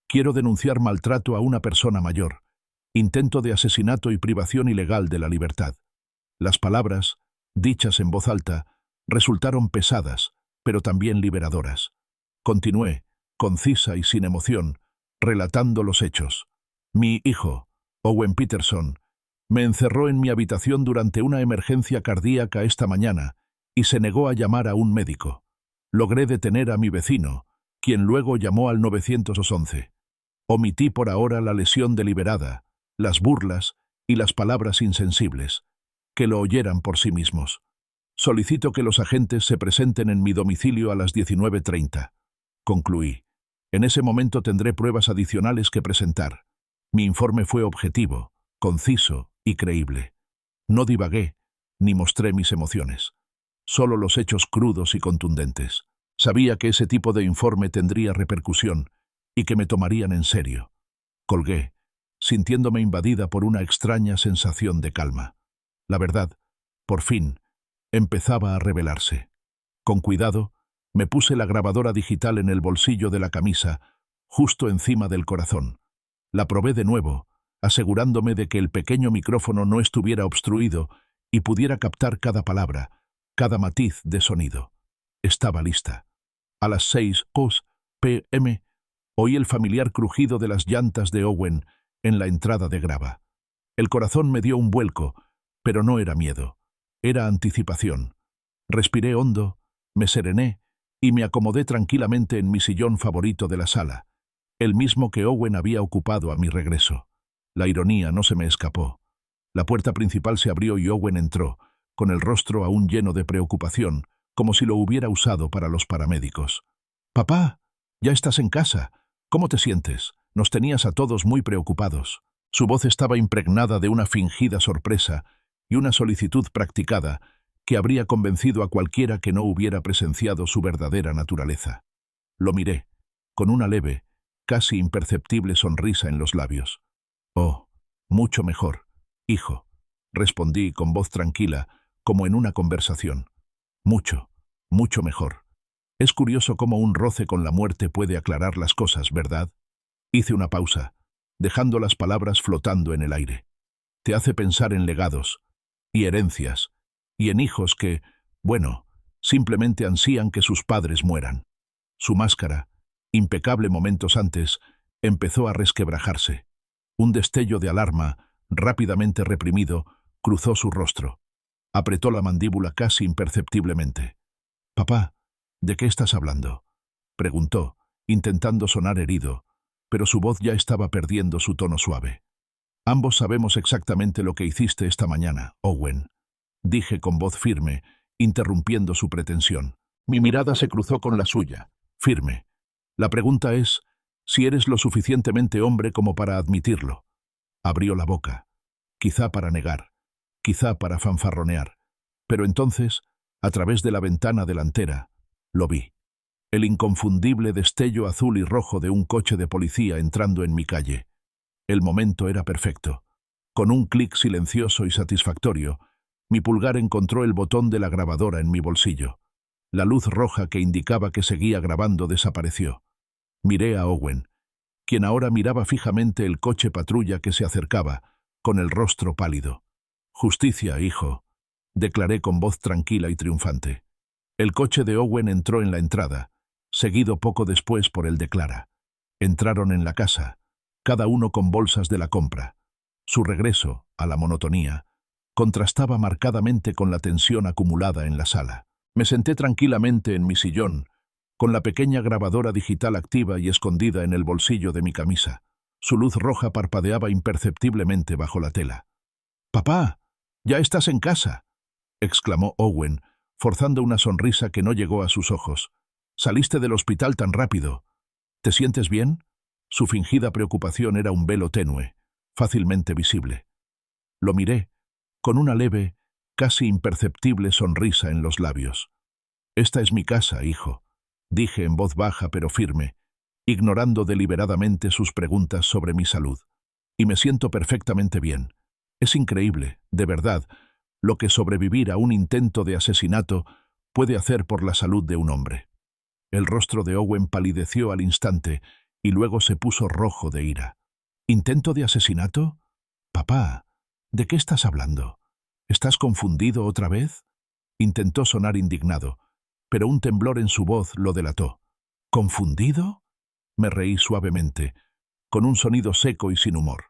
«Quiero denunciar maltrato a una persona mayor, intento de asesinato y privación ilegal de la libertad». Las palabras, dichas en voz alta, resultaron pesadas, pero también liberadoras. Continué, concisa y sin emoción, relatando los hechos. Mi hijo, Owen Peterson, me encerró en mi habitación durante una emergencia cardíaca esta mañana y se negó a llamar a un médico. Logré detener a mi vecino, quien luego llamó al 911. Omití por ahora la lesión deliberada, las burlas y las palabras insensibles, que lo oyeran por sí mismos. Solicito que los agentes se presenten en mi domicilio a las 19:30. Concluí. En ese momento tendré pruebas adicionales que presentar. Mi informe fue objetivo, conciso y creíble. No divagué, ni mostré mis emociones. Solo los hechos crudos y contundentes. Sabía que ese tipo de informe tendría repercusión y que me tomarían en serio. Colgué, sintiéndome invadida por una extraña sensación de calma. La verdad, por fin, empezaba a revelarse. Con cuidado, me puse la grabadora digital en el bolsillo de la camisa, justo encima del corazón. La probé de nuevo, asegurándome de que el pequeño micrófono no estuviera obstruido y pudiera captar cada palabra, cada matiz de sonido. Estaba lista. A las 6:00 p.m. oí el familiar crujido de las llantas de Owen en la entrada de grava. El corazón me dio un vuelco, pero no era miedo. Era anticipación. Respiré hondo, me serené y me acomodé tranquilamente en mi sillón favorito de la sala, el mismo que Owen había ocupado a mi regreso. La ironía no se me escapó. La puerta principal se abrió y Owen entró, con el rostro aún lleno de preocupación, como si lo hubiera usado para los paramédicos. «Papá, ya estás en casa. ¿Cómo te sientes? Nos tenías a todos muy preocupados». Su voz estaba impregnada de una fingida sorpresa y una solicitud practicada que habría convencido a cualquiera que no hubiera presenciado su verdadera naturaleza. Lo miré, con una leve, casi imperceptible sonrisa en los labios. «Oh, mucho mejor, hijo», respondí con voz tranquila, como en una conversación. «Mucho, mucho mejor. Es curioso cómo un roce con la muerte puede aclarar las cosas, ¿verdad?» Hice una pausa, dejando las palabras flotando en el aire. «Te hace pensar en legados y herencias, y en hijos que, bueno, simplemente ansían que sus padres mueran». Su máscara, impecable momentos antes, empezó a resquebrajarse. Un destello de alarma, rápidamente reprimido, cruzó su rostro. Apretó la mandíbula casi imperceptiblemente. «Papá, ¿de qué estás hablando?», preguntó, intentando sonar herido, pero su voz ya estaba perdiendo su tono suave. «Ambos sabemos exactamente lo que hiciste esta mañana, Owen», dije con voz firme, interrumpiendo su pretensión. Mi mirada se cruzó con la suya, firme. «La pregunta es si eres lo suficientemente hombre como para admitirlo». Abrió la boca, quizá para negar, quizá para fanfarronear, pero entonces, a través de la ventana delantera, lo vi. El inconfundible destello azul y rojo de un coche de policía entrando en mi calle. El momento era perfecto. Con un clic silencioso y satisfactorio, mi pulgar encontró el botón de la grabadora en mi bolsillo. La luz roja que indicaba que seguía grabando desapareció. Miré a Owen, quien ahora miraba fijamente el coche patrulla que se acercaba, con el rostro pálido. «Justicia, hijo», declaré con voz tranquila y triunfante. El coche de Owen entró en la entrada, seguido poco después por el de Clara. Entraron en la casa, cada uno con bolsas de la compra. Su regreso, a la monotonía, contrastaba marcadamente con la tensión acumulada en la sala. Me senté tranquilamente en mi sillón, con la pequeña grabadora digital activa y escondida en el bolsillo de mi camisa. Su luz roja parpadeaba imperceptiblemente bajo la tela. «¡Papá! ¡Ya estás en casa!», exclamó Owen, forzando una sonrisa que no llegó a sus ojos. «Saliste del hospital tan rápido. ¿Te sientes bien?». Su fingida preocupación era un velo tenue, fácilmente visible. Lo miré, con una leve, casi imperceptible sonrisa en los labios. «Esta es mi casa, hijo», dije en voz baja pero firme, ignorando deliberadamente sus preguntas sobre mi salud. «Y me siento perfectamente bien. Es increíble, de verdad, lo que sobrevivir a un intento de asesinato puede hacer por la salud de un hombre». El rostro de Owen palideció al instante y luego se puso rojo de ira. «¿Intento de asesinato? Papá, ¿de qué estás hablando? ¿Estás confundido otra vez?». Intentó sonar indignado, pero un temblor en su voz lo delató. «¿Confundido?». Me reí suavemente, con un sonido seco y sin humor.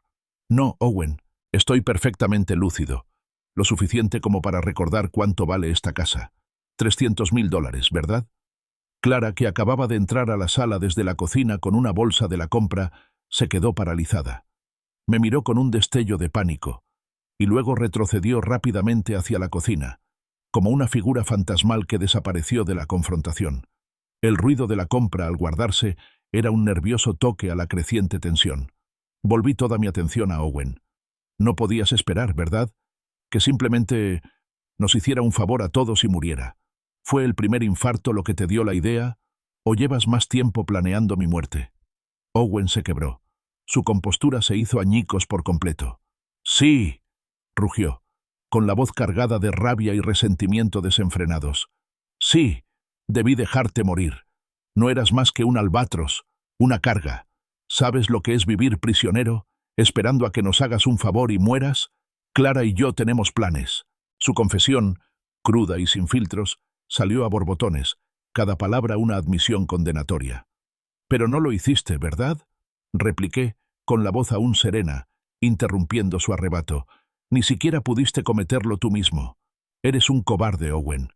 «No, Owen, estoy perfectamente lúcido, lo suficiente como para recordar cuánto vale esta casa. $300.000, ¿verdad?». Clara, que acababa de entrar a la sala desde la cocina con una bolsa de la compra, se quedó paralizada. Me miró con un destello de pánico, y luego retrocedió rápidamente hacia la cocina, como una figura fantasmal que desapareció de la confrontación. El ruido de la compra al guardarse era un nervioso toque a la creciente tensión. Volví toda mi atención a Owen. «No podías esperar, ¿verdad? Que simplemente nos hiciera un favor a todos y muriera. ¿Fue el primer infarto lo que te dio la idea, o llevas más tiempo planeando mi muerte?». Owen se quebró. Su compostura se hizo añicos por completo. «Sí», rugió, con la voz cargada de rabia y resentimiento desenfrenados. «Sí, debí dejarte morir. No eras más que un albatros, una carga. ¿Sabes lo que es vivir prisionero, esperando a que nos hagas un favor y mueras? Clara y yo tenemos planes». Su confesión, cruda y sin filtros, salió a borbotones, cada palabra una admisión condenatoria. «Pero no lo hiciste, ¿verdad?», repliqué, con la voz aún serena, interrumpiendo su arrebato. «Ni siquiera pudiste cometerlo tú mismo. Eres un cobarde, Owen.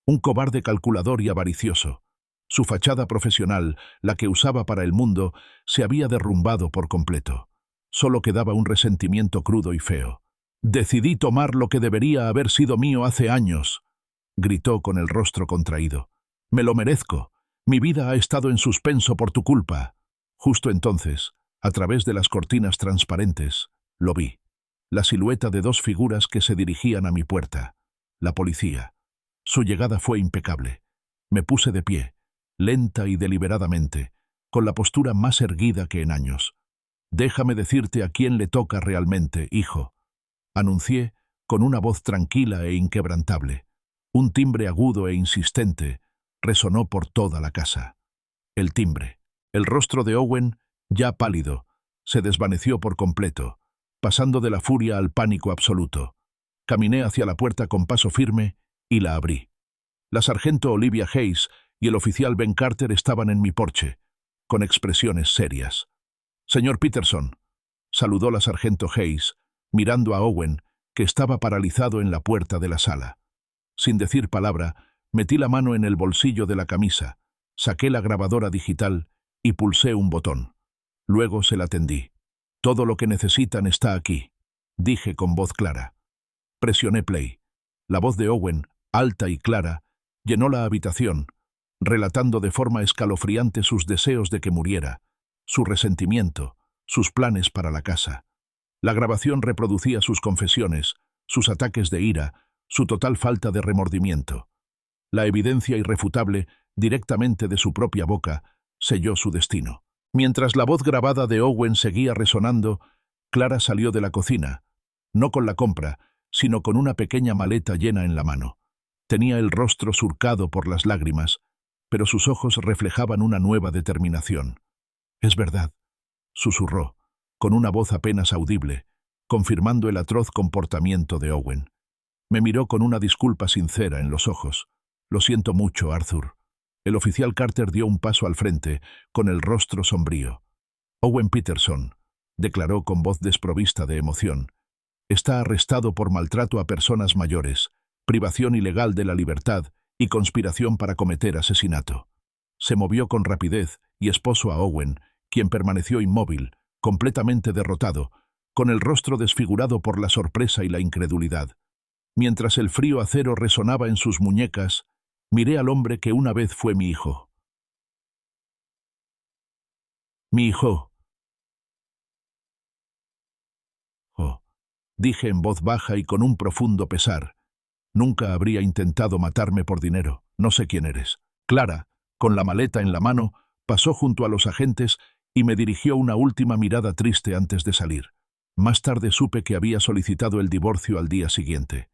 Un cobarde calculador y avaricioso». Su fachada profesional, la que usaba para el mundo, se había derrumbado por completo. Solo quedaba un resentimiento crudo y feo. «Decidí tomar lo que debería haber sido mío hace años», gritó con el rostro contraído. «Me lo merezco. Mi vida ha estado en suspenso por tu culpa». Justo entonces, a través de las cortinas transparentes, lo vi. La silueta de dos figuras que se dirigían a mi puerta. La policía. Su llegada fue impecable. Me puse de pie, lenta y deliberadamente, con la postura más erguida que en años. «Déjame decirte a quién le toca realmente, hijo», anuncié con una voz tranquila e inquebrantable. Un timbre agudo e insistente resonó por toda la casa. El timbre. El rostro de Owen, ya pálido, se desvaneció por completo, pasando de la furia al pánico absoluto. Caminé hacia la puerta con paso firme y la abrí. La sargento Olivia Hayes y el oficial Ben Carter estaban en mi porche, con expresiones serias. «Señor Peterson», saludó la sargento Hayes, mirando a Owen, que estaba paralizado en la puerta de la sala. Sin decir palabra, metí la mano en el bolsillo de la camisa, saqué la grabadora digital y pulsé un botón. Luego se la tendí. «Todo lo que necesitan está aquí», dije con voz clara. Presioné play. La voz de Owen, alta y clara, llenó la habitación, relatando de forma escalofriante sus deseos de que muriera, su resentimiento, sus planes para la casa. La grabación reproducía sus confesiones, sus ataques de ira, su total falta de remordimiento. La evidencia irrefutable, directamente de su propia boca, selló su destino. Mientras la voz grabada de Owen seguía resonando, Clara salió de la cocina, no con la compra, sino con una pequeña maleta llena en la mano. Tenía el rostro surcado por las lágrimas, pero sus ojos reflejaban una nueva determinación. «Es verdad», susurró, con una voz apenas audible, confirmando el atroz comportamiento de Owen. Me miró con una disculpa sincera en los ojos. «Lo siento mucho, Arthur». El oficial Carter dio un paso al frente, con el rostro sombrío. «Owen Peterson», declaró con voz desprovista de emoción, «está arrestado por maltrato a personas mayores, privación ilegal de la libertad y conspiración para cometer asesinato». Se movió con rapidez y expuso a Owen, quien permaneció inmóvil, completamente derrotado, con el rostro desfigurado por la sorpresa y la incredulidad. Mientras el frío acero resonaba en sus muñecas, miré al hombre que una vez fue mi hijo. «Mi hijo», dije en voz baja y con un profundo pesar. «Nunca habría intentado matarme por dinero. No sé quién eres». Clara, con la maleta en la mano, pasó junto a los agentes y me dirigió una última mirada triste antes de salir. Más tarde supe que había solicitado el divorcio al día siguiente.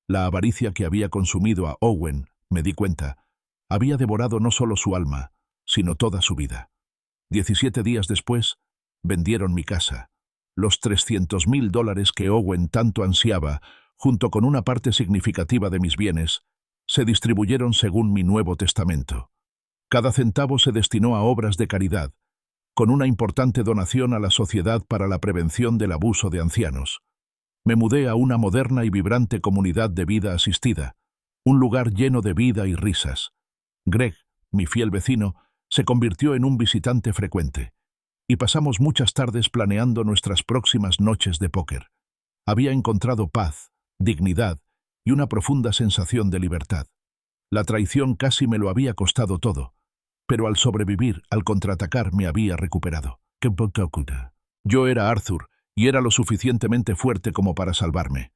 La avaricia que había consumido a Owen, me di cuenta, había devorado no solo su alma, sino toda su vida. 17 días después, vendieron mi casa. Los $300.000 que Owen tanto ansiaba, junto con una parte significativa de mis bienes, se distribuyeron según mi Nuevo Testamento. Cada centavo se destinó a obras de caridad, con una importante donación a la Sociedad para la Prevención del Abuso de Ancianos. Me mudé a una moderna y vibrante comunidad de vida asistida, un lugar lleno de vida y risas. Greg, mi fiel vecino, se convirtió en un visitante frecuente, y pasamos muchas tardes planeando nuestras próximas noches de póker. Había encontrado paz, dignidad y una profunda sensación de libertad. La traición casi me lo había costado todo, pero al sobrevivir, al contraatacar, me había recuperado. Yo era Arthur, y era lo suficientemente fuerte como para salvarme.